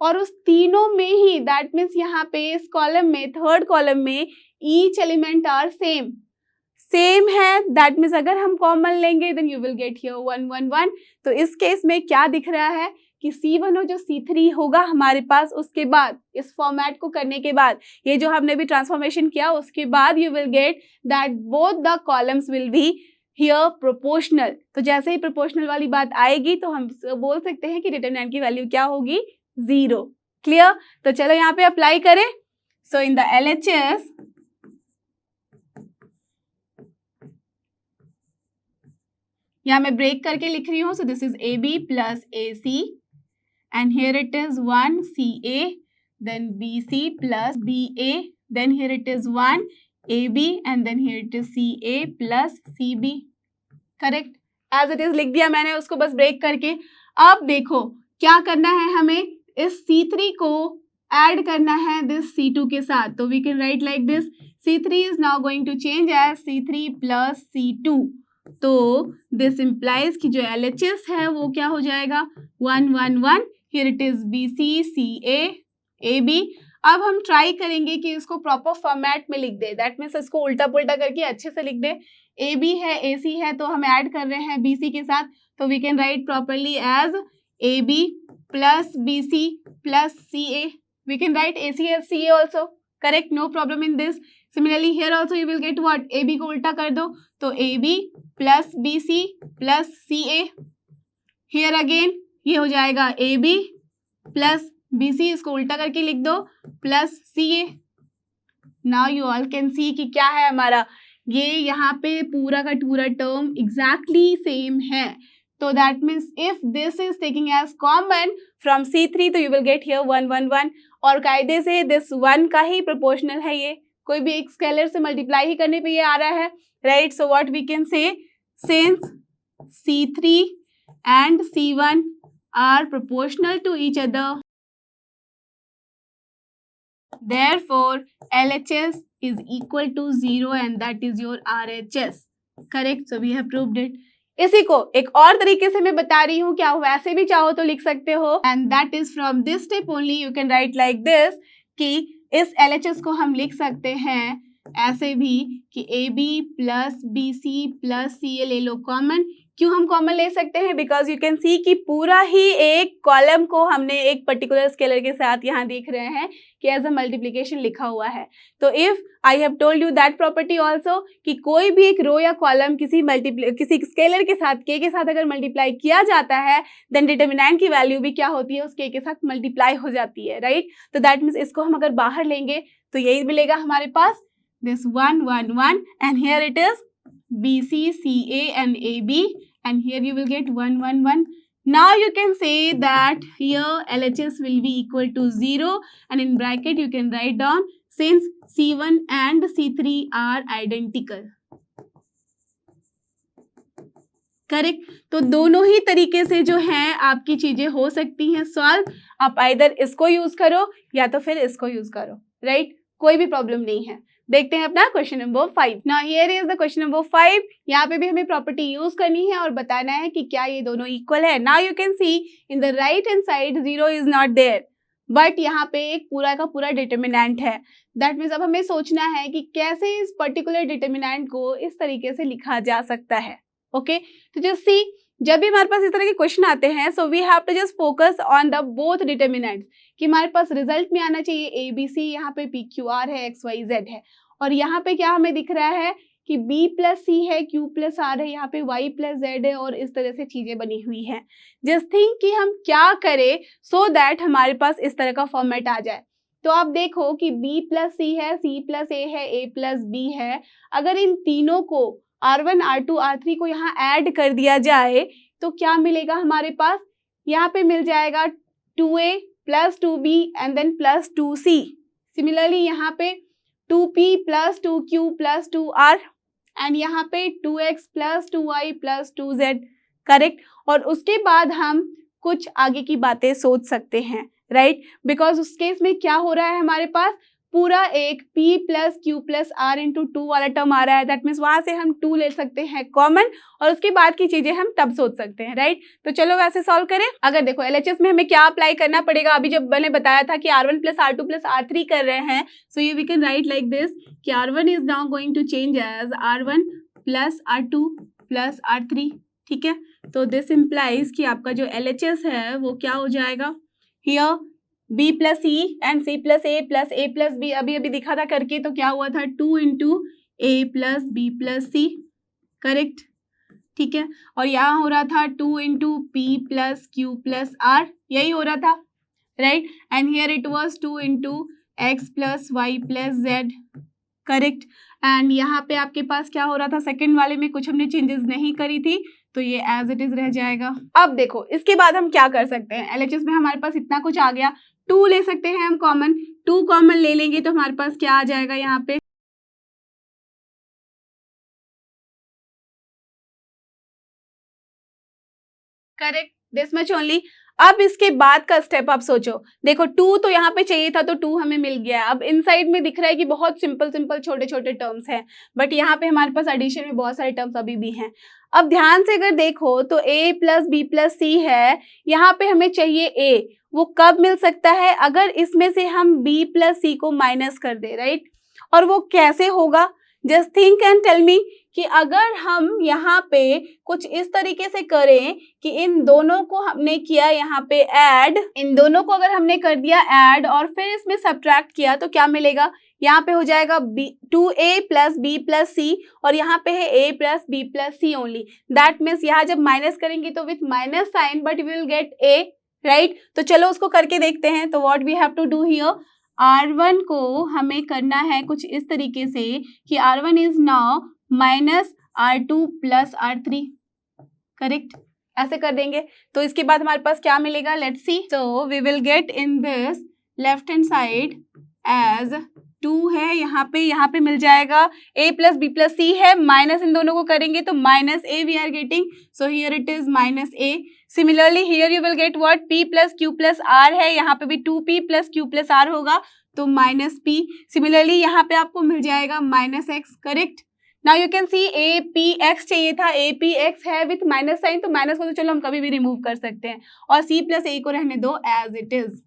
और उस तीनों में ही दैट मीन्स यहाँ पे इस कॉलम में, थर्ड कॉलम में ईच एलिमेंट आर सेम है. दैट मीन्स अगर हम कॉमन लेंगे then you will get here 1 1 1. तो इस केस में क्या दिख रहा है कि C1 और जो C3 होगा हमारे पास, उसके बाद इस फॉर्मेट को करने के बाद, ये जो हमने भी ट्रांसफॉर्मेशन किया उसके बाद you will get that both the columns will be here proportional. तो जैसे ही प्रोपोर्शनल वाली बात आएगी तो हम बोल सकते हैं कि डिटरमिनेंट की वैल्यू क्या होगी? 0. क्लियर. तो चलो यहाँ पे अप्लाई करें. सो इन द LHS यहाँ मैं ब्रेक करके लिख रही हूँ. So this is AB plus AC and here it is 1 CA then BC plus BA then here it is 1 AB and then here it is CA plus CB. Correct. As it is लिख दिया मैंने उसको बस break करके. अब देखो क्या करना है, हमें इस C3 को ऐड करना है दिस C2 के साथ. तो we can write like this, C3 is now going to change as C3 plus C2. तो दिस इम्प्लाइज कि जो LHS है वो क्या हो जाएगा? 1 1 1. Here it is BC CA AB. अब हम ट्राई करेंगे कि इसको प्रॉपर फॉर्मेट में लिख दे. दैट मीन्स इसको उल्टा पुल्टा करके अच्छे से लिख दे. AB है, AC है, तो हम ऐड कर रहे हैं BC के साथ. तो we can write properly as AB plus BC plus CA. We can write AC as CA also. Correct. No problem in this. Similarly here also you will get what? AB को उल्टा कर दो तो AB plus BC plus CA. Here again ये हो जाएगा AB plus BC, इसको उल्टा करके लिख दो plus CA. Now you all can see कि क्या है हमारा, ये यहाँ पे पूरा का पूरा टर्म exactly same है. So that means if this is taking as common from C3 तो you will get here 1 1 1. और कायदे से this 1 का ही proportional है ये, कोई भी एक स्केलर से मल्टीप्लाई ही करने पे ये आ रहा है, right. So what we can say, since C3 and C1 are proportional to each other, therefore LHS is equal to 0 and that is your RHS. Correct? So we have proved it. इसी को एक और तरीके से मैं बता रही हूँ, क्या वैसे भी चाहो तो लिख सकते हो, and that is from this step only you can write like this कि इस LHS को हम लिख सकते हैं ऐसे भी कि AB plus BC plus CL ले लो कॉमन। क्यों हम कॉमन ले सकते हैं? बिकॉज यू कैन सी कि पूरा ही एक कॉलम को हमने एक पर्टिकुलर स्केलर के साथ यहाँ देख रहे हैं कि एज अ मल्टीप्लिकेशन लिखा हुआ है। तो if I have told you that property also कि कोई भी एक रो या कॉलम किसी स्केलर के साथ के साथ अगर मल्टीप्लाई किया जाता है देन डिटर्मिनेंट की वैल्यू भी क्या होती है, उस के साथ मल्टीप्लाई हो जाती है, राइट। तो दैट मीन्स इसको हम अगर बाहर लेंगे तो यही मिलेगा हमारे पास, this 1 1 1 and here it is BC CA and AB and here you will get 1 1 1. Now you can say that here LHS will be equal to 0 and in bracket you can write down since C1 and C3 are identical. Correct. तो दोनों ही तरीके से जो है आपकी चीजें हो सकती हैं सॉल्व। आप आइदर इसको यूज करो या तो फिर इसको यूज करो, राइट, कोई भी प्रॉब्लम नहीं है। देखते हैं अपना question number 5। Now here is the question number 5। यहाँ पे भी हमें प्रॉपर्टी यूज करनी है और बताना है कि क्या ये दोनों इक्वल है। Now you can see in the right hand side 0 is not there, but यहाँ पे एक पूरा का पूरा डिटर्मिनेंट है। दैट मीन्स अब हमें सोचना है कि कैसे इस पर्टिकुलर डिटर्मिनेंट को इस तरीके से लिखा जा सकता है। ओके, तो जस्ट सी, जब भी हमारे पास इस तरह के क्वेश्चन आते हैं so we have to just focus on the both determinants कि हमारे पास रिजल्ट में आना चाहिए ABC, यहाँ पे PQR है, XYZ है, और यहाँ पे क्या हमें दिख रहा है कि B प्लस C है, Q प्लस R है, यहाँ पे Y प्लस Z है और इस तरह से चीजें बनी हुई हैं। जस्ट थिंक कि हम क्या करें सो दैट हमारे पास इस तरह का फॉर्मेट आ जाए। तो आप देखो कि B प्लस C है, C प्लस A है, A प्लस B है, अगर इन तीनों को R1 R2 R3 को यहाँ ऐड कर दिया जाए तो क्या मिलेगा हमारे पास, यहाँ पे मिल जाएगा 2A plus 2B and then plus 2C। Similarly यहाँ पे 2P plus 2Q plus 2R and यहाँ पे 2X plus 2Y plus 2Z, correct. और उसके बाद हम कुछ आगे की बातें सोच सकते हैं, राइट, बिकॉज उस केस में क्या हो रहा है, हमारे पास पूरा एक P plus Q plus R into 2 वाला टर्म आ रहा है। दैट मीन्स वहां से हम 2 ले सकते हैं कॉमन और उसके बाद की चीजें हम तब सोच सकते हैं, राइट। तो चलो वैसे सॉल्व करें। अगर देखो LHS में हमें क्या अप्लाई करना पड़ेगा, अभी जब मैंने बताया था कि R1 plus R2 plus R3 कर रहे हैं, सो ये we can write like this कि R1 is now going to change as R1 plus R2 plus R3, ठीक है। तो दिस इम्प्लाइज कि आपका जो LHS है वो क्या हो जाएगा, here B plus C and C plus A अभी अभी दिखा था करके, तो क्या हुआ था 2 into A plus B plus C, correct, ठीक है। और यहाँ हो रहा था 2 into P plus Q plus R, यही हो रहा था, right. And here it was 2 into X plus Y plus Z, correct. And यहाँ पे आपके पास क्या हो रहा था, सेकंड वाले में कुछ हमने चेंजेस नहीं करी थी तो ये एज इट इज रह जाएगा। अब देखो इसके बाद हम क्या कर सकते हैं, LHS में हमारे पास इतना कुछ आ गया, 2 ले सकते हैं हम कॉमन, 2 कॉमन ले लेंगे तो हमारे पास क्या आ जाएगा यहाँ पे, करेक्ट, दिस मच ओनली। अब इसके बाद का स्टेप आप सोचो, देखो 2 तो यहाँ पे चाहिए था तो 2 हमें मिल गया। अब इनसाइड में दिख रहा है कि बहुत सिंपल सिंपल छोटे छोटे टर्म्स हैं, बट यहाँ पे हमारे पास एडिशन में बहुत सारे टर्म्स अभी भी हैं। अब ध्यान से अगर देखो तो A plus B plus C है, यहाँ पे हमें चाहिए A, वो कब मिल सकता है, अगर इसमें से हम B प्लस C को माइनस कर दे, राइट। और वो कैसे होगा, just think and tell me कि अगर हम यहाँ पे कुछ इस तरीके से करें कि इन दोनों को हमने किया यहाँ पे ऐड, इन दोनों को अगर हमने कर दिया ऐड और फिर इसमें सब्ट्रैक्ट किया तो क्या मिलेगा, यहाँ पे हो जाएगा 2A plus B plus C और यहाँ पे है A plus B plus C only. That means यहाँ जब माइनस करेंगे तो with minus sign but we will get A, right. तो चलो उसको करके देखते हैं। तो what we have to do here, R1 को हमें करना है कुछ इस तरीके से कि R1 is now minus R2 plus R3, correct, ऐसे कर देंगे। तो इसके बाद हमारे पास क्या मिलेगा, let's see. So we will get in this left hand side as 2 है यहाँ पे मिल जाएगा a plus b plus c है, माइनस इन दोनों को करेंगे तो minus a we are getting, so here it is minus a. Similarly here you will get what, p plus q plus r है, यहाँ पे भी 2p plus q plus r होगा तो माइनस p. सिमिलरली यहाँ पे आपको मिल जाएगा minus x, correct. Now you can see a p x चाहिए था, a p x है विथ माइनस साइन, तो माइनस को तो चलो हम कभी भी रिमूव कर सकते हैं और c प्लस a को रहने दो एज इट इज,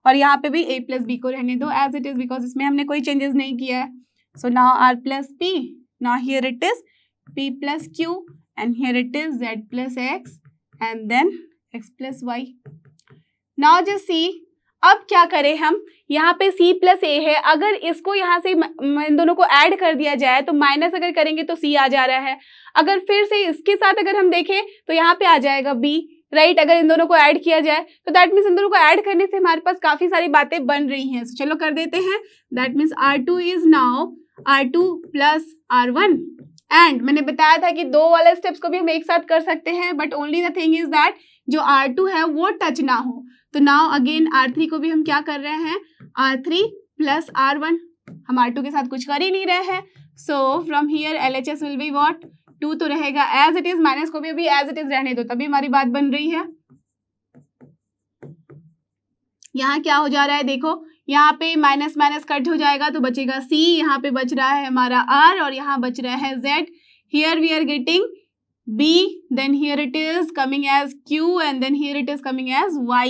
और यहाँ पे भी a प्लस b को रहने दो एज इट इज बिकॉज इसमें हमने कोई चेंजेस नहीं किया है. So now r plus p, now here it is p plus q and here it is z plus x and then x plus y. Now just see, अब क्या करें हम, यहाँ पे c प्लस a है, अगर इसको यहाँ से इन दोनों को ऐड कर दिया जाए तो माइनस अगर करेंगे तो c आ जा रहा है, अगर फिर से इसके साथ अगर हम देखें तो यहाँ पे आ जाएगा b, राइट. अगर इन दोनों को ऐड किया जाए तो दैट मीन्स इन दोनों को ऐड करने से हमारे पास काफी सारी बातें बन रही हैं. चलो कर देते हैं. That means r2 is now r2 plus r1 and मैंने बताया था कि दो वाले स्टेप्स को भी हम एक साथ कर सकते हैं, but only the thing is that जो r2 है वो टच ना हो. तो नाउ अगेन r3 को भी हम क्या कर रहे हैं, r3 प्लस r1, हम r2 के साथ कुछ कर ही नहीं रहे हैं. So from here LHS will be what, 2 तो रहेगा एज इट इज, माइनस को भी अभी एज इट इज रहने दो तभी हमारी बात बन रही है. यहाँ क्या हो जा रहा है देखो, यहाँ पे माइनस माइनस कट हो जाएगा तो बचेगा c, यहाँ पे बच रहा है हमारा r और यहाँ बच रहा है z. Here we are getting b, then here it is coming as q and then here it is coming as y.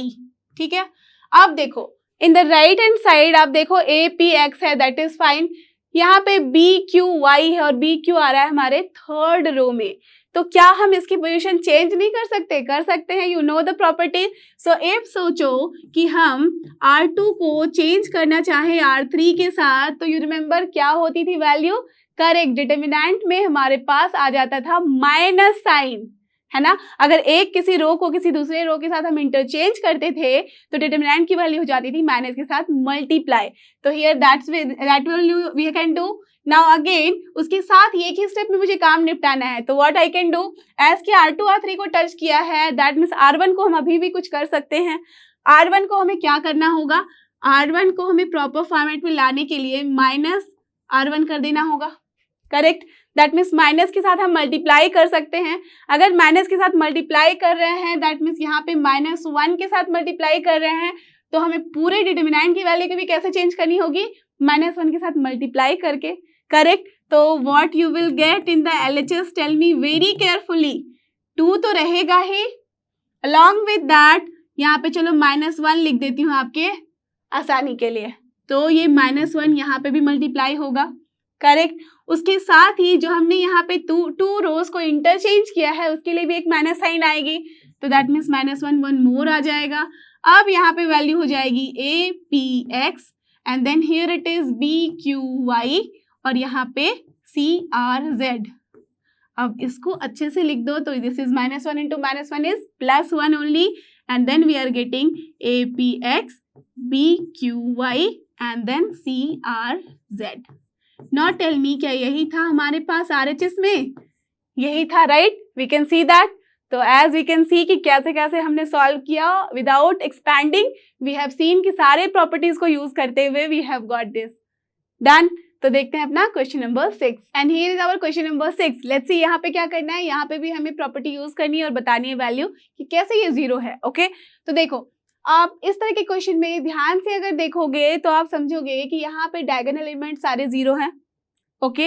ठीक है. अब देखो in the right hand side आप देखो a p x है, दैट इज फाइन. यहाँ पे b q y है और b q आ रहा है हमारे थर्ड रो में, तो क्या हम इसकी पोजीशन चेंज नहीं कर सकते? कर सकते हैं. You know the property. So if सोचो कि हम r2 को चेंज करना चाहे r3 के साथ, तो यू रिमेम्बर क्या होती थी वैल्यू, करेक्ट, डिटर्मिनेंट में हमारे पास आ जाता था माइनस साइन, है ना. अगर एक किसी रो को किसी दूसरे रो के साथ हम इंटरचेंज करते थे तो डिटर्मिनेंट की वैल्यू हो जाती थी माइनस के साथ मल्टीप्लाई. तो here that will we can do. Now again उसके साथ एक ही स्टेप में मुझे काम निपटाना है, तो what I can do, as कि r2 r3 को टच किया है, दैट मीन्स r1 को हम अभी भी कुछ कर सकते हैं. r1 को हमें क्या करना होगा, r1 को हमें प्रॉपर फॉर्मेट में लाने के लिए माइनस r1 कर देना होगा, करेक्ट. दैट मीन्स माइनस के साथ हम मल्टीप्लाई कर सकते हैं. अगर माइनस के साथ मल्टीप्लाई कर रहे हैं दैट मीन्स यहाँ पे -1 के साथ मल्टीप्लाई कर रहे हैं, तो हमें पूरे डिटर्मिनेंट की वैल्यू को भी कैसे चेंज करनी होगी, -1 के साथ मल्टीप्लाई करके, करेक्ट. तो what you will get in the LHS, tell me very carefully. 2 तो रहेगा ही, अलॉन्ग विद दैट यहाँ पे चलो -1 लिख देती हूँ आपके आसानी के लिए, तो ये -1 यहाँ पे भी मल्टीप्लाई होगा, करेक्ट. उसके साथ ही जो हमने यहाँ पे टू रोज को इंटरचेंज किया है उसके लिए भी एक माइनस साइन आएगी, तो दैट मीन्स -1 मोर आ जाएगा. अब यहाँ पे वैल्यू हो जाएगी a p x and then here it is b q y और यहाँ पे c r z. अब इसको अच्छे से लिख दो, तो this is -1 into -1 is +1 only and then we are getting a p x b q y and then c r z. Not tell me, क्या यही था हमारे पास RHS में? यही था, right. We can see that. तो एज वी कैन सी कि कैसे कैसे हमने सॉल्व किया without expanding. We have seen कि सारे प्रॉपर्टीज को यूज करते हुए we have got this done. तो देखते हैं अपना question number 6 and here is our question number 6. Let's see यहाँ पे क्या करना है. यहाँ पे भी हमें प्रॉपर्टी यूज करनी है और बतानी है वैल्यू कि कैसे ये 0 है. ओके तो देखो आप इस तरह के क्वेश्चन में ध्यान से अगर देखोगे तो आप समझोगे कि यहाँ पे डायगोनल एलिमेंट सारे 0 हैं. ओके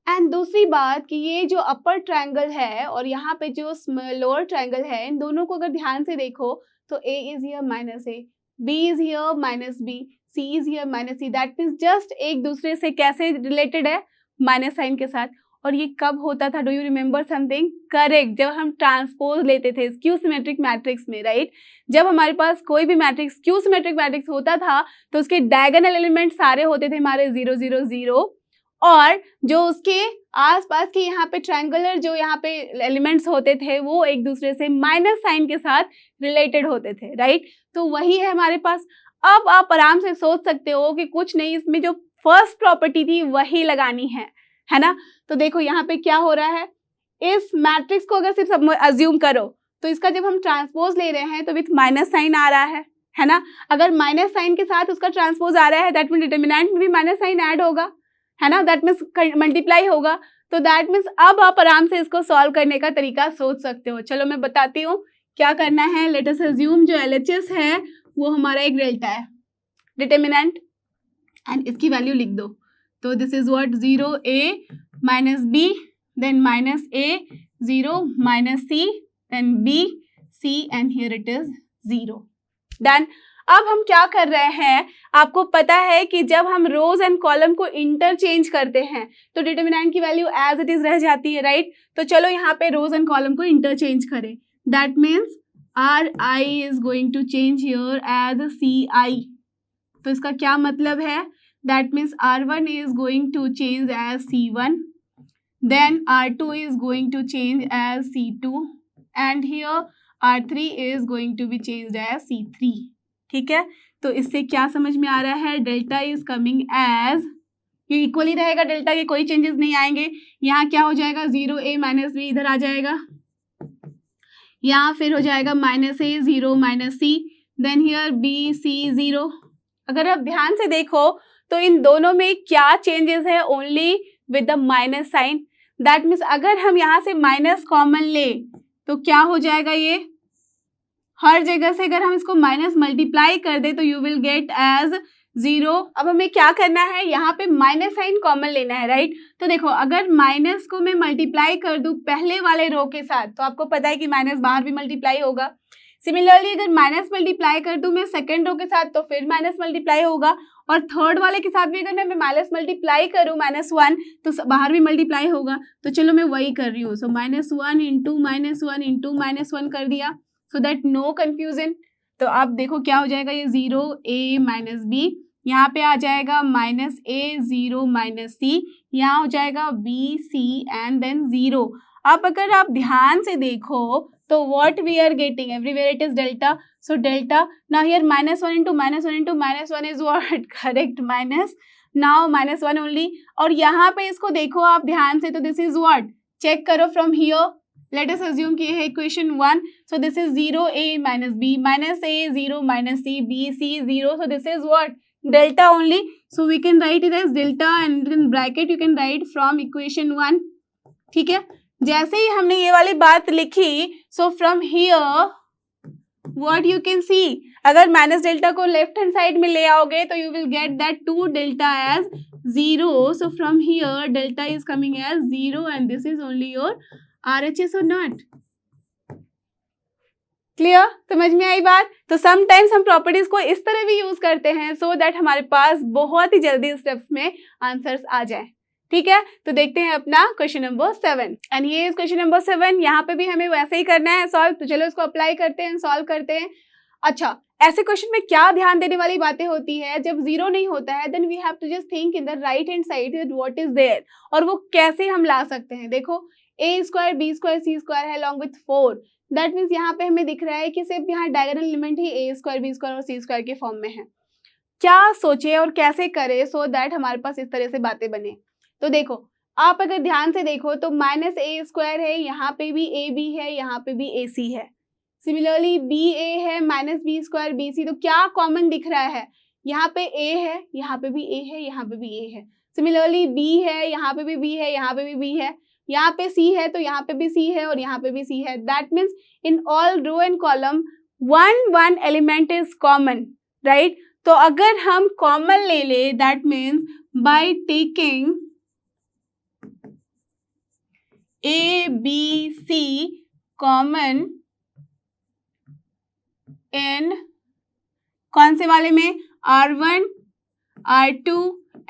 एंड दूसरी बात कि ये जो अपर ट्रायंगल है और यहाँ पे जो लोअर ट्रायंगल है, इन दोनों को अगर ध्यान से देखो तो a is here -a, b is here -b, c is here -c. That means just एक दूसरे से कैसे रिलेटेड है, माइनस साइन के साथ. और ये कब होता था, do you remember something, correct, जब हम ट्रांसपोज लेते थे स्क्यू सिमेट्रिक मैट्रिक्स में, राइट. जब हमारे पास कोई भी मैट्रिक्स स्क्यू सिमेट्रिक मैट्रिक्स होता था तो उसके डायगोनल एलिमेंट सारे होते थे हमारे 0 0 0 और जो उसके आसपास के यहाँ पे ट्रायंगुलर जो यहाँ पे एलिमेंट्स होते थे वो एक दूसरे से माइनस साइन के साथ रिलेटेड होते थे, राइट. तो वही है हमारे पास. अब आप आराम से सोच सकते हो कि कुछ नहीं, इसमें जो फर्स्ट प्रॉपर्टी थी वही लगानी है ना. तो देखो यहाँ पे क्या हो रहा है, इस मैट्रिक्स को अगर सिर्फ अज्यूम करो तो इसका जब हम ट्रांसपोज ले रहे हैं तो विथ माइनस साइन आ रहा है, है ना। अगर माइनस साइन के साथ उसका ट्रांसपोज आ रहा है दैट मीन डिटर्मिनेंट में भी माइनस साइन ऐड होगा, है ना, दैट मीन्स मल्टीप्लाई होगा। तो दैट मीन्स अब आप आराम से इसको सॉल्व करने का तरीका सोच सकते हो। चलो मैं बताती हूँ क्या करना है। लेट अस अज्यूम जो LHS है वो हमारा एक डेल्टा है, डिटर्मिनेंट, एंड इसकी वैल्यू लिख दो। तो this is what 0a minus b, then minus a 0 minus c, then b c, and here it is 0। Done. अब हम क्या कर रहे हैं, आपको पता है कि जब हम रोज एंड कॉलम को इंटरचेंज करते हैं तो डिटर्मिनेंट की वैल्यू एज इट इज रह जाती है, राइट। तो चलो यहाँ पे रोज एंड कॉलम को इंटरचेंज करें। That means RI is going to change here as CI। तो इसका क्या मतलब है, that means R1 is going to change as C1, then R2 is going to change as C2, and here R3 is going to be changed as C3। ठीक है, तो इससे क्या समझ में आ रहा है, डेल्टा इज कमिंग एज, ये इक्वली रहेगा डेल्टा के, कोई चेंजेस नहीं आएंगे। यहाँ क्या हो जाएगा 0a माइनस b इधर आ जाएगा, यहाँ फिर हो जाएगा minus a 0 minus c, then here b c 0। अगर आप ध्यान से देखो तो इन दोनों में क्या चेंजेस है, only with the minus sign. That means अगर हम यहाँ से माइनस कॉमन ले तो क्या हो जाएगा, ये हर जगह से अगर हम इसको माइनस मल्टीप्लाई कर दे तो यू विल गेट एज 0। अब हमें क्या करना है, यहाँ पे माइनस साइन कॉमन लेना है, राइट। तो देखो अगर माइनस को मैं मल्टीप्लाई कर दूं पहले वाले रो के साथ तो आपको पता है कि माइनस बाहर भी मल्टीप्लाई होगा। सिमिलरली अगर माइनस मल्टीप्लाई कर दूं मैं सेकेंड रो के साथ तो फिर माइनस मल्टीप्लाई होगा, और थर्ड वाले के साथ भी अगर मैं माइनस मल्टीप्लाई करूं -1 तो बाहर भी मल्टीप्लाई होगा। तो चलो मैं वही कर रही हूँ। सो -1 इंटू -1 इंटू -1 कर दिया, सो दैट नो कंफ्यूजन। तो आप देखो क्या हो जाएगा, ये 0a माइनस b, यहाँ पे आ जाएगा माइनस a 0 माइनस c, यहाँ हो जाएगा b c एंड देन 0। अब अगर आप ध्यान से देखो तो what we are getting, everywhere it is delta, so delta. Now here -1 into -1 is what, correct, minus, now -1 only. और यहाँ पे इसको देखो आप ध्यान से, तो दिस इज व्हाट, चेक करो from here, let us assume कि है equation 1, so this is 0a minus b, minus a 0 minus c, b c 0, so this is what, delta only, so we can write it as delta and in bracket you can write from equation 1। ठीक है, जैसे ही हमने ये वाली बात लिखी, so from here what you can see, अगर minus delta को लेफ्ट हैंड साइड में ले आओगे तो you will get that 2 delta as 0, so from here delta is coming as 0 and this is only your RHS or not? Clear, समझ में आई बात। तो समटाइम्स हम प्रॉपर्टीज को इस तरह भी यूज करते हैं सो दैट हमारे पास बहुत ही जल्दी स्टेप्स में आंसर्स आ जाए। ठीक है, तो देखते हैं अपना क्वेश्चन नंबर 7, एंड ये इज क्वेश्चन नंबर 7। यहाँ पे भी हमें वैसे ही करना है सॉल्व, तो चलो इसको अप्लाई करते हैं, सॉल्व करते हैं। अच्छा, ऐसे क्वेश्चन में क्या ध्यान देने वाली बातें होती है, जब 0 नहीं होता है then we have to just think in the right hand side that what is there, और वो कैसे हम ला सकते हैं। देखो a square b square c square है अलॉन्ग विथ 4, दैट मीन्स यहाँ पे हमें दिख रहा है कि सिर्फ यहाँ डायगोनल एलिमेंट ही a स्क्वायर b स्क्वायर और c स्क्वायर के फॉर्म में है। क्या सोचे और कैसे करे सो दैट हमारे पास इस तरह से बातें बने। तो देखो आप अगर ध्यान से देखो तो -a स्क्वायर है, यहाँ पे भी ab है, यहाँ पे भी ac है, सिमिलरली ba है, -b स्क्वायर bc, तो क्या कॉमन दिख रहा है, यहाँ पे a है, यहाँ पे भी a है, यहाँ पे भी a है, सिमिलरली b है, यहाँ पे भी b है, यहाँ पे भी b है, यहाँ पे c है तो यहाँ पे भी c है और यहाँ पे भी c है। That means in all row and column one element is common, right. तो अगर हम कॉमन ले ले that means by taking a b c common in कौन से वाले में, R1 R2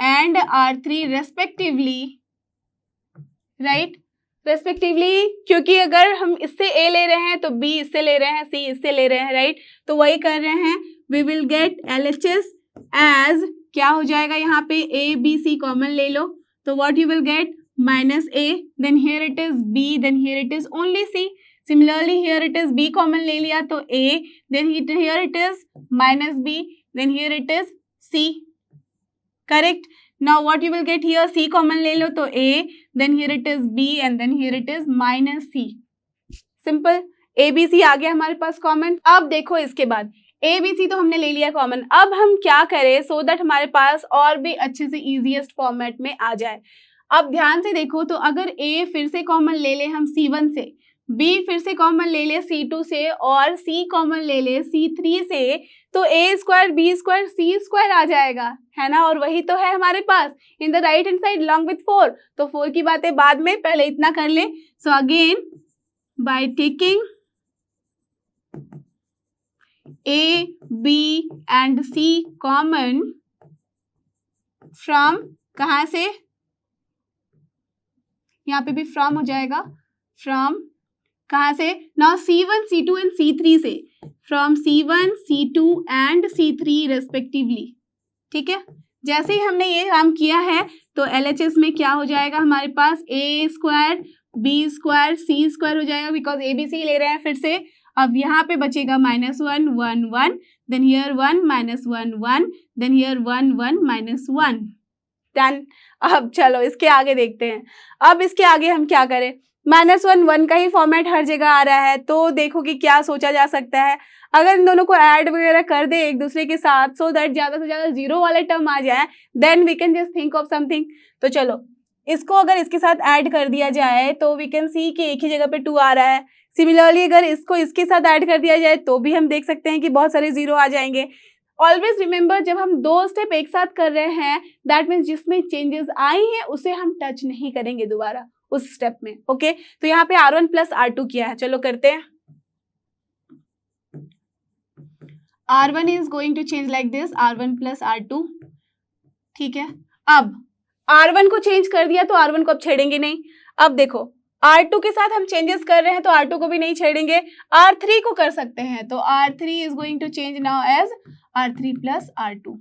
and R3 respectively, right, respectively, क्योंकि अगर हम इससे a ले रहे हैं तो b इससे ले रहे हैं, c इससे ले रहे हैं, राइट। तो वही कर रहे हैं, we will get LHS as क्या हो जाएगा, यहाँ पे a b c कॉमन ले लो तो what you will get -a, then here it is b, then here it is only c, similarly here it is b common ले लिया तो a, then here it is -b, then here it is c, correct. Now what you will get here, c common ले लो तो a, then here it is b and then here it is -c, simple, a b c आ गया हमारे पास common. अब देखो इसके बाद A B C तो हमने ले लिया कॉमन। अब हम क्या करें सो दैट हमारे पास और भी अच्छे से इजीएस्ट फॉर्मेट में आ जाए। अब ध्यान से देखो, तो अगर ए फिर से कॉमन ले ले हम C1 से, बी फिर से कॉमन ले ले C2 से और सी कॉमन ले ले C3 से, तो A square B square C square आ जाएगा, है ना। और वही तो है हमारे पास in the right hand side long with 4। तो 4 की बातें बाद में, पहले इतना कर ले। So again bye taking A, B and C common from, कहाँ से, यहाँ पे भी from हो जाएगा, from कहाँ से, now C1, C2 and C3 से, from C1, C2 and C3 respectively, ठीक है। जैसे ही हमने ये काम किया है तो LHS में क्या हो जाएगा हमारे पास, A square B square C square हो जाएगा, बिकॉज ABC ले रहे हैं फिर से। अब यहाँ पे बचेगा -1 1 1, then here 1 -1 1, then here 1 1 -1, done. अब चलो इसके आगे देखते हैं। अब इसके आगे हम क्या करें, -1 1 का ही फॉर्मेट हर जगह आ रहा है, तो देखो कि क्या सोचा जा सकता है। अगर इन दोनों को ऐड वगैरह कर दे एक दूसरे के साथ सो दैट ज्यादा से ज्यादा 0 वाले टर्म आ जाए, then we can just think of something. तो चलो इसको अगर इसके साथ ऐड कर दिया जाए तो वी कैन सी कि एक ही जगह पे 2 आ रहा है। सिमिलरली अगर इसको इसके साथ ऐड कर दिया जाए तो भी हम देख सकते हैं कि बहुत सारे 0 आ जाएंगे। ऑलवेज रिमेंबर, जब हम 2 स्टेप एक साथ कर रहे हैं दैट मीन्स जिसमें चेंजेस आई हैं उसे हम टच नहीं करेंगे दोबारा उस स्टेप में, ओके। तो यहाँ पे R1 + R2 किया है, चलो करते हैं। R1 is going to change like this, R1 + R2, ठीक है। अब R1 को चेंज कर दिया तो R1 को अब छेड़ेंगे नहीं। अब देखो R2 के साथ हम चेंजेस कर रहे हैं तो R2 को भी नहीं छेड़ेंगे, R3 को कर सकते हैं, तो R3 is going to change now as R3 + R2,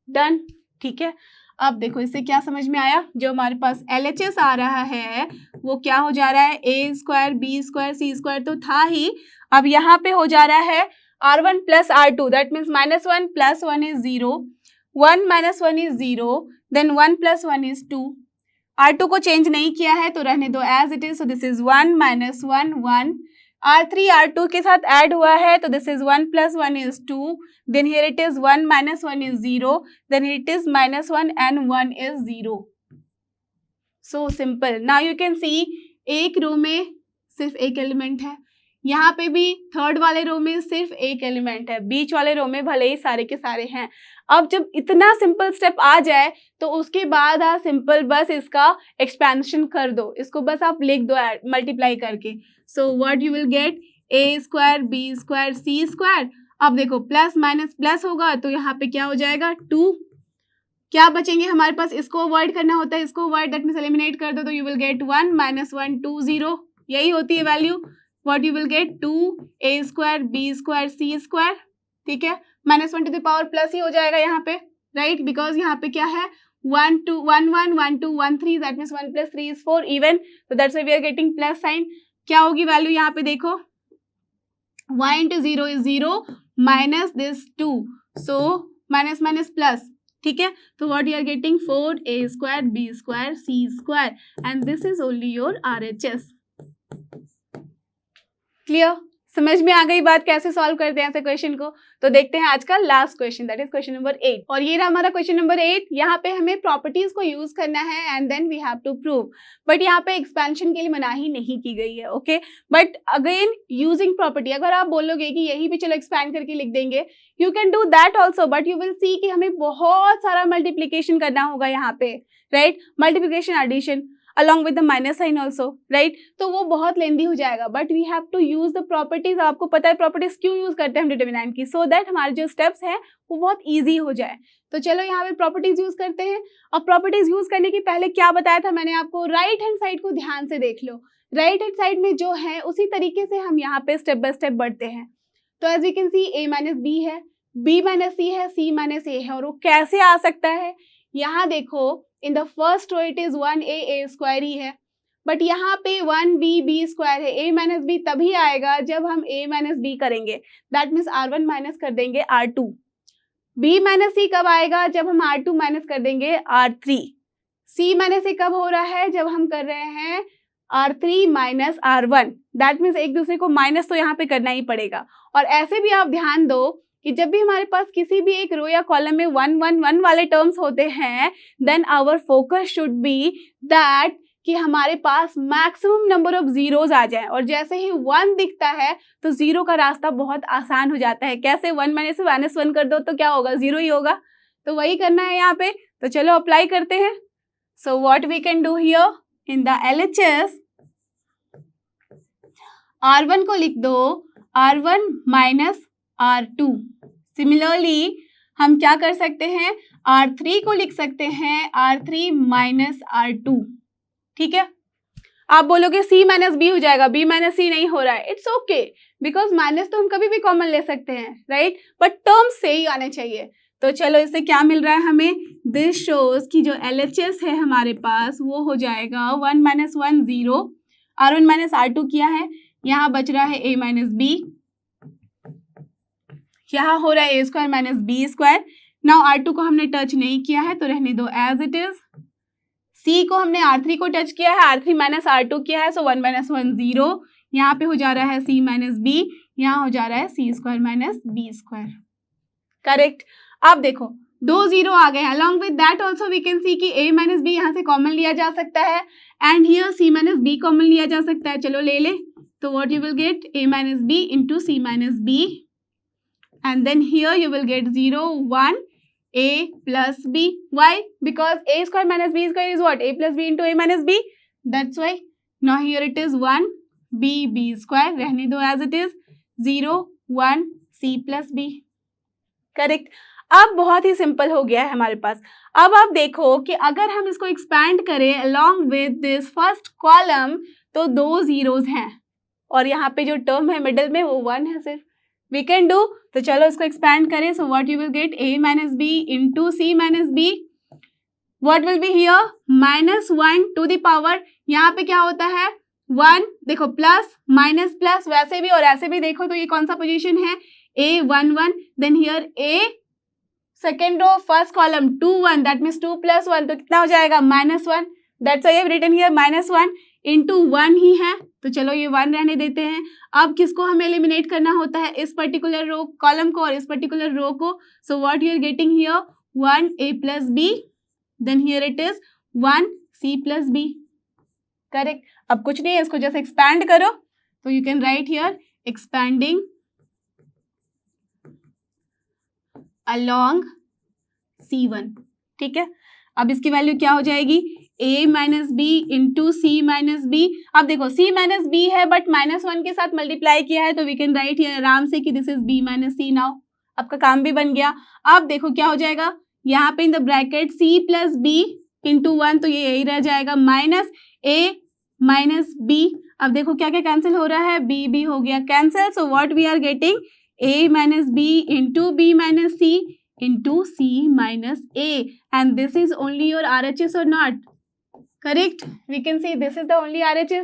done, ठीक है। अब देखो इससे क्या समझ में आया, जो हमारे पास LHS आ रहा है वो क्या हो जा रहा है, A square B square C square तो था ही, अब यहाँ पे हो जा रहा है R1 + R2, that means -1 + 1 is 0, 1 - 1 is 0, then 1 + 1 is 2। R2 को चेंज नहीं किया है तो रहने दो as it is, so this is 1 - 1 1, R3 R2 के साथ ऐड हुआ है तो this is 1 + 1 is 2, then here it is 1 - 1 is 0, then it is -1 and 1 is 0। So simple. Now you can see एक रो में सिर्फ एक एलिमेंट है, यहाँ पे भी थर्ड वाले रो में सिर्फ एक एलिमेंट है, बीच वाले रो में भले ही सारे के सारे हैं। अब जब इतना सिंपल स्टेप आ जाए तो उसके बाद आप सिंपल बस इसका एक्सपेंशन कर दो, इसको बस आप लिख दो मल्टीप्लाई करके। सो what you will get, A square B square C square. अब देखो प्लस माइनस प्लस होगा तो यहाँ पे क्या हो जाएगा 2, क्या बचेंगे हमारे पास, इसको अवॉइड करना होता है, इसको अवॉइड दैट मीन्स एलिमिनेट कर दो, तो यू विल गेट 1 - 1 2 0, यही होती है value. What you will get 2 A square B square C square, ठीक है। -1 टू द पावर प्लस ही हो जाएगा यहाँ पे, राइट, बिकॉज यहाँ पे क्या है 1 2 1 1 1 2 1 3, दैट मीन्स 1 + 3 इज 4 इवन, तो that's why we are getting plus sign. क्या होगी वैल्यू यहाँ पे देखो, 1 × 0 इज 0 माइनस दिस 2, सो माइनस माइनस प्लस, ठीक है। तो what you are getting 4 A square B square C square and this is only your RHS। Clear, समझ में आ गई बात कैसे सॉल्व करते हैं ऐसे क्वेश्चन को। तो देखते हैं आज का last question, that is question number 8, और ये रहा हमारा क्वेश्चन नंबर 8। यहाँ पे हमें प्रॉपर्टीज को यूज करना है and then we have to prove, but यहाँ पे एक्सपेंशन के लिए मनाही नहीं की गई है, okay. But again using property, अगर आप बोलोगे कि यही पे चलो एक्सपैंड करके लिख देंगे, you can do that also, but you will see कि हमें बहुत सारा मल्टीप्लीकेशन करना होगा यहाँ पे, right, multiplication addition along with the minus sign also, right, तो वो बहुत लेंदी हो जाएगा, but we have to use the properties. आपको पता है प्रॉपर्टीज क्यों यूज करते हैं हम डिटरमिनेंट की, सो दैट हमारे जो स्टेप्स हैं वो बहुत इजी हो जाए। तो चलो यहाँ पे प्रॉपर्टीज यूज करते हैं। अब प्रॉपर्टीज यूज करने की पहले क्या बताया था मैंने आपको, राइट हैंड साइड को ध्यान से देख लो, राइट हैंड साइड में जो है उसी तरीके से हम यहाँ पे स्टेप बाय स्टेप बढ़ते हैं। तो as we can see A - B है, B - C है, C - A है, और वो कैसे आ सकता है, यहाँ देखो in the first row it is 1A A square ही है, बट यहाँ पे 1B B स्क्वायर है। A - B तभी आएगा जब हम A - B करेंगे, दैट मीन्स R1 माइनस कर देंगे R2। B - C कब आएगा, जब हम R2 माइनस कर देंगे R3। C - C कब हो रहा है, जब हम कर रहे हैं R3 - R1, दैट मीन्स एक दूसरे को माइनस तो यहाँ पे करना ही पड़ेगा। और ऐसे भी आप ध्यान दो कि जब भी हमारे पास किसी भी एक रो या कॉलम में 1 1 1 वाले टर्म्स होते हैं, then our focus should be that कि हमारे पास मैक्सिमम नंबर ऑफ जीरोज आ जाए, और जैसे ही 1 दिखता है तो जीरो का रास्ता बहुत आसान हो जाता है। कैसे? 1 में से -1 कर दो तो क्या होगा? जीरो ही होगा। तो वही करना है यहाँ पे। तो चलो अप्लाई करते हैं। So what we can do here in the LHS, R1 को लिख दो R1 माइनस R2। सिमिलरली हम क्या कर सकते हैं? R3 को लिख सकते हैं R3 माइनस R2। ठीक है। आप बोलोगे C माइनस B हो जाएगा, B माइनस C नहीं हो रहा है। इट्स ओके, बिकॉज माइनस तो हम कभी भी कॉमन ले सकते हैं, राइट? बट टर्म्स से ही आने चाहिए। तो चलो इससे क्या मिल रहा है हमें? दिस शोज कि जो LHS है हमारे पास वो हो जाएगा 1 माइनस 1 0, R1 माइनस R2 किया है, यहाँ बच रहा है A माइनस B, यहाँ हो रहा है A square minus B square. Now R2 को हमने टच नहीं किया है तो रहने दो एज इट इज। C को हमने R3 को टच किया है, R3 माइनस R2 किया है, सो 1 माइनस 1 0, यहाँ पे हो जा रहा है C माइनस B, यहाँ हो जा रहा है C square minus B square. Correct. अब देखो 2 0 आ गए। Along with that also we can see कि A माइनस B यहाँ से कॉमन लिया जा सकता है, and here C minus B common लिया जा सकता है। चलो ले ले। तो what you will get? A minus B into C minus B, and then here you will get 0 1 A plus B. Why? Because A square minus B square is what? A plus B into A minus B. That's why. Now here it is 1 B square. रहने दो as it is. 0 1 C plus B. Correct. अब बहुत ही simple हो गया है हमारे पास। अब आप देखो कि अगर हम इसको एक्सपैंड करें along with this first column तो 2 zeros हैं, और यहाँ पे जो टर्म है मिडिल में वो 1 है सिर्फ। We can do, तो चलो इसको एक्सपैंड करें। So what you will get? A minus B into C minus B. What will be here? minus 1 to the power, यहाँ पे क्या होता है? 1, देखो प्लस माइनस प्लस, वैसे भी और ऐसे भी देखो तो ये कौन सा पोजीशन है? A 1 1, then here A second row first column 2 1, that means 2 plus 1, तो कितना हो जाएगा? -1। That's why I have written here -1 into 1 ही है, तो चलो ये 1 रहने देते हैं। अब किसको हमें एलिमिनेट करना होता है? इस पर्टिकुलर रो कॉलम को और इस पर्टिकुलर रो को। So what you are getting here? 1 A plus B, then here it is 1 C plus B। Correct. अब कुछ नहीं है, इसको जैसे एक्सपैंड करो तो you can write here expanding along C1। ठीक है। अब इसकी वैल्यू क्या हो जाएगी? A minus B into C minus B. अब देखो C माइनस बी है बट -1 के साथ मल्टीप्लाई किया है, तो वी कैन राइट हियर आराम से कि this is B minus C. Now आपका काम भी बन गया। अब देखो क्या हो जाएगा, यहाँ पे in the bracket C plus B into 1, तो ये यही रह जाएगा माइनस A माइनस B। अब देखो क्या क्या कैंसिल हो रहा है? B हो गया कैंसिल। So what we are getting? A minus B into B minus C into C minus A, and this is only your RHS or not? Correct? We can see this is the only RHS.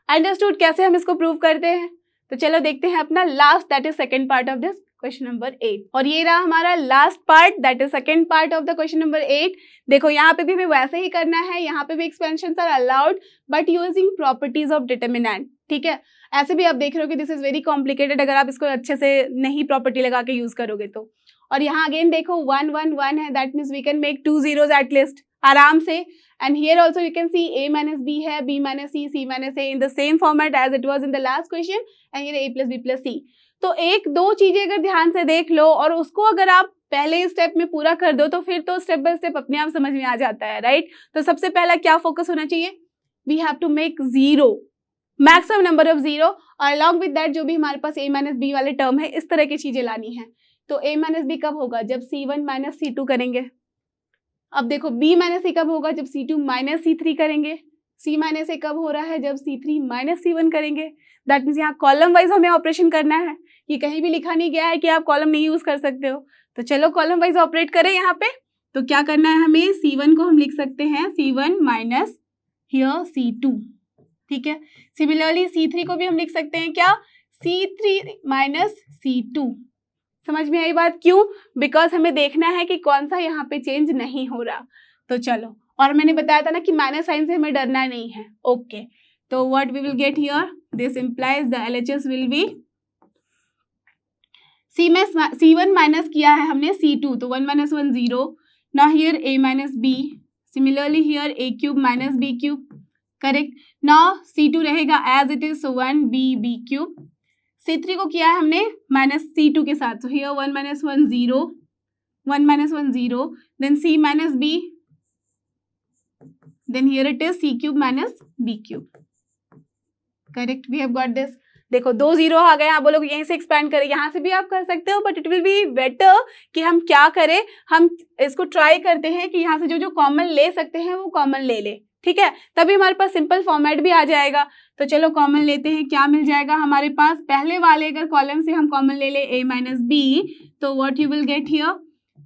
Understood? कैसे हम इसको prove करते हैं? तो चलो देखते हैं अपना last, that is second part of this question number 8। और ये रहा हमारा last part, that is second part of the question number 8। देखो यहाँ पे भी हमें वैसे ही करना है, यहाँ पे भी expansions are allowed but using properties of determinant. ठीक है। ऐसे भी आप देख रहे हो कि दिस इज वेरी कॉम्प्लिकेटेड अगर आप इसको अच्छे से नहीं प्रॉपर्टी लगा के यूज करोगे तो। और यहाँ अगेन देखो 1 1 1 है, that means we can make 2 zeros at least आराम से। And here also you can see A minus B है, B minus C, C minus A in the same format as it was in the last question, एंड ये A plus B plus C. तो एक दो चीजें अगर ध्यान से देख लो और उसको अगर आप पहले स्टेप में पूरा कर दो तो फिर तो स्टेप बाय स्टेप अपने आप समझ में आ जाता है, राइट? तो सबसे पहला क्या फोकस होना चाहिए? We have to make 0, maximum number of 0, और अलॉन्ग विद दैट जो भी हमारे पास A माइनस बी वाले टर्म है इस तरह की चीजें लानी है। तो A माइनस बी कब होगा? जब C1 माइनस C2 करेंगे। अब देखो B माइनस C कब होगा? जब C2 माइनस C3 करेंगे। C माइनस A कब हो रहा है? जब C3 माइनस C1 करेंगे। दैट मीन्स यहाँ कॉलम वाइज हमें ऑपरेशन करना है, ये कहीं भी लिखा नहीं गया है कि आप कॉलम नहीं यूज कर सकते हो। तो चलो कॉलम वाइज ऑपरेट करें यहाँ पे। तो क्या करना है हमें? C1 को हम लिख सकते हैं C1 माइनस हियर C2। ठीक है। सिमिलरली C3 को भी हम लिख सकते हैं क्या? C3 minus C2। समझ में आई बात? क्यों? बिकॉज हमें देखना है कि कौन सा यहाँ पे चेंज नहीं हो रहा। तो चलो, और मैंने बताया था ना कि माइनस साइन से हमें डरना नहीं है। ओके, तो what we will get here? This implies the LHS will be C1 minus किया है हमने C2, तो 1 minus 1 0. Now here A minus B. Similarly here A cube minus B cube. Correct. Now C2 रहेगा as it is, so 1B B cube. C3 को किया है हमने minus C2 के साथ, so here 1 minus 1 0. 1 minus 1 0. Then C minus B. Then here it is C cube minus B cube. Correct. We have got this. देखो 2 0 आ गए, आप बोलोगे यहीं से एक्सपैंड करें, यहाँ से भी आप कर सकते हो, but it will be better कि हम क्या करें, हम इसको ट्राई करते हैं कि यहाँ से जो जो कॉमन ले सकते हैं वो कॉमन ले ले, ठीक है, तभी हमारे पास सिंपल फॉर्मेट भी आ जाएगा. तो चलो कॉमन लेते हैं, क्या मिल जाएगा हमारे पास. पहले वाले अगर कॉलम से हम कॉमन ले ले A minus B, तो what you will get here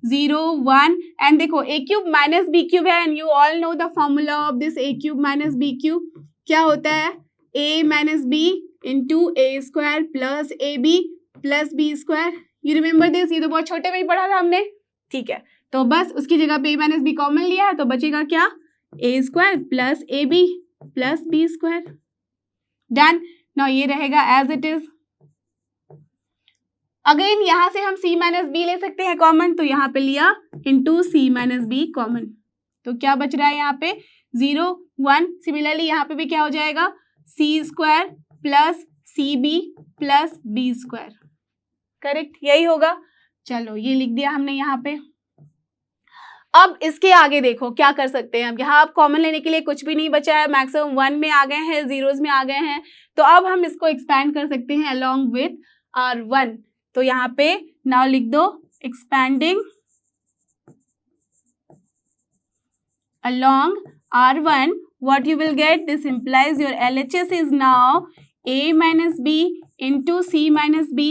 0 1. And देखो A cube minus B cube है, and you all know the formula of this A cube minus B cube. क्या होता है A minus B into A square plus AB plus B square. You remember this? ये तो बहुत छोटे में ही पढ़ा था हमने, ठीक है. तो बस उसकी जगह पे A minus B कॉमन लिया है, तो बचेगा क्या A square plus AB plus B square. Done. Now ये रहेगा as it is. अगेन यहाँ से हम C minus B ले सकते हैं कॉमन, तो यहाँ पे लिया into C minus B common, तो क्या बच रहा है यहाँ पे 0 1. सिमिलरली यहाँ पे भी क्या हो जाएगा C square plus CB plus B square. Correct, यही होगा. चलो ये लिख दिया हमने यहाँ पे. अब इसके आगे देखो क्या कर सकते हैं. अब यहाँ आप कॉमन लेने के लिए कुछ भी नहीं बचा है, मैक्सिमम 1 में आ गए हैं, जीरोस में आ गए हैं, तो अब हम इसको एक्सपैंड कर सकते हैं अलॉन्ग विथ R1. तो यहाँ पे नाउ लिख दो expanding along R1. What you will get, this implies your LHS is now A minus B into C minus B.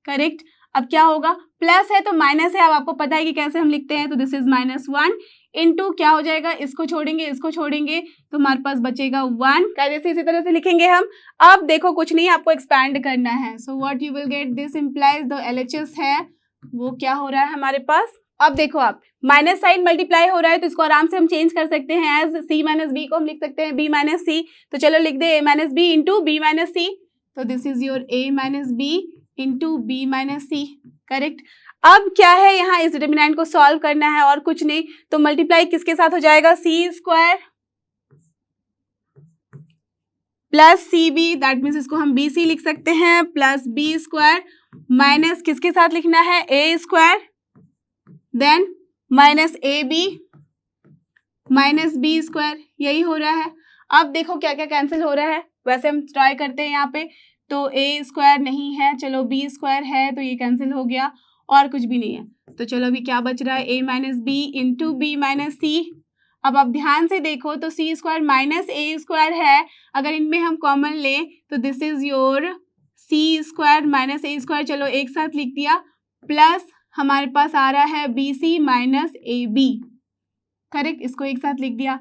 Correct. अब क्या होगा, प्लस है तो माइनस है, अब आपको पता है कि कैसे हम लिखते हैं, तो दिस इज -1 इंटू क्या हो जाएगा, इसको छोड़ेंगे इसको छोड़ेंगे, तो हमारे पास बचेगा 1. जैसे इसी तरह से लिखेंगे हम. अब देखो कुछ नहीं, आपको एक्सपैंड करना है, सो व्हाट यू विल गेट, दिस इम्प्लाइज द LHS है वो क्या हो रहा है हमारे पास. अब देखो आप माइनस साइन मल्टीप्लाई हो रहा है, तो इसको आराम से हम चेंज कर सकते हैं, एज C माइनस B को हम लिख सकते हैं B माइनस C. तो चलो लिख दे A minus B into B minus C. तो this is your A minus B into B minus C. Correct. अब क्या है, यहाँ इस डिटरमिनेंट को सॉल्व करना है और कुछ नहीं, तो मल्टीप्लाई किसके साथ हो जाएगा, C square plus CB, that means इसको हम BC लिख सकते हैं, प्लस B स्क्वायर माइनस किसके साथ लिखना है, A square, then minus AB minus B square. यही हो रहा है. अब देखो क्या क्या कैंसिल हो रहा है, वैसे हम ट्राई करते हैं यहाँ पे, तो A स्क्वायर नहीं है, चलो B स्क्वायर है, तो ये कैंसिल हो गया, और कुछ भी नहीं है. तो चलो अभी क्या बच रहा है, A minus B into B minus C. अब आप ध्यान से देखो तो C square minus A square है, अगर इनमें हम कॉमन लें तो this is your C square minus A square. चलो एक साथ लिख दिया, प्लस हमारे पास आ रहा है BC माइनस AB. करेक्ट, इसको एक साथ लिख दिया.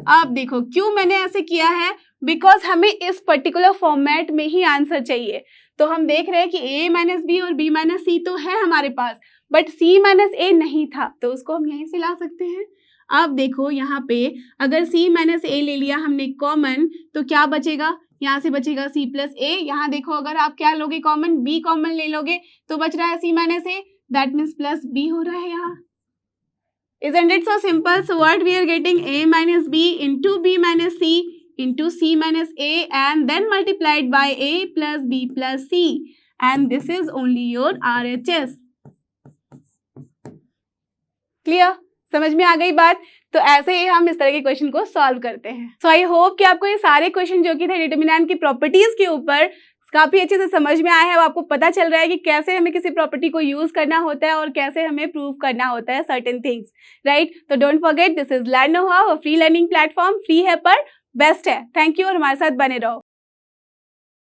अब देखो क्यों मैंने ऐसे किया है, बिकॉज हमें इस पर्टिकुलर फॉर्मेट में ही आंसर चाहिए. तो हम देख रहे हैं कि A माइनस B और B माइनस C तो है हमारे पास, बट C माइनस A नहीं था, तो उसको हम यहीं से ला सकते हैं. अब देखो यहाँ पे अगर C माइनस A ले लिया हमने कॉमन, तो क्या बचेगा, यहाँ से बचेगा C प्लस A. यहाँ देखो अगर आप क्या लोगे कॉमन, B कॉमन ले लोगे, तो बच रहा है C minus A, that means plus B हो रहा है यहाँ. Isn't it so simple? So what we are getting, A minus B into B minus C into C minus A, and then multiplied by A plus B plus C, and this is only your RHS. Clear? समझ में आ गई बात. तो ऐसे ही हम इस तरह के क्वेश्चन को सॉल्व करते हैं. सो आई होप कि आपको ये सारे क्वेश्चन जो कि थे डिटरमिनेंट की प्रॉपर्टीज के ऊपर काफी अच्छे से समझ में आया है. वो आपको पता चल रहा है कि कैसे हमें किसी प्रॉपर्टी को यूज करना होता है और कैसे हमें प्रूव करना होता है सर्टेन थिंग्स, राइट. तो don't forget, this is learn know how, free learning platform, free है पर बेस्ट है. थैंक यू और हमारे साथ बने रहो.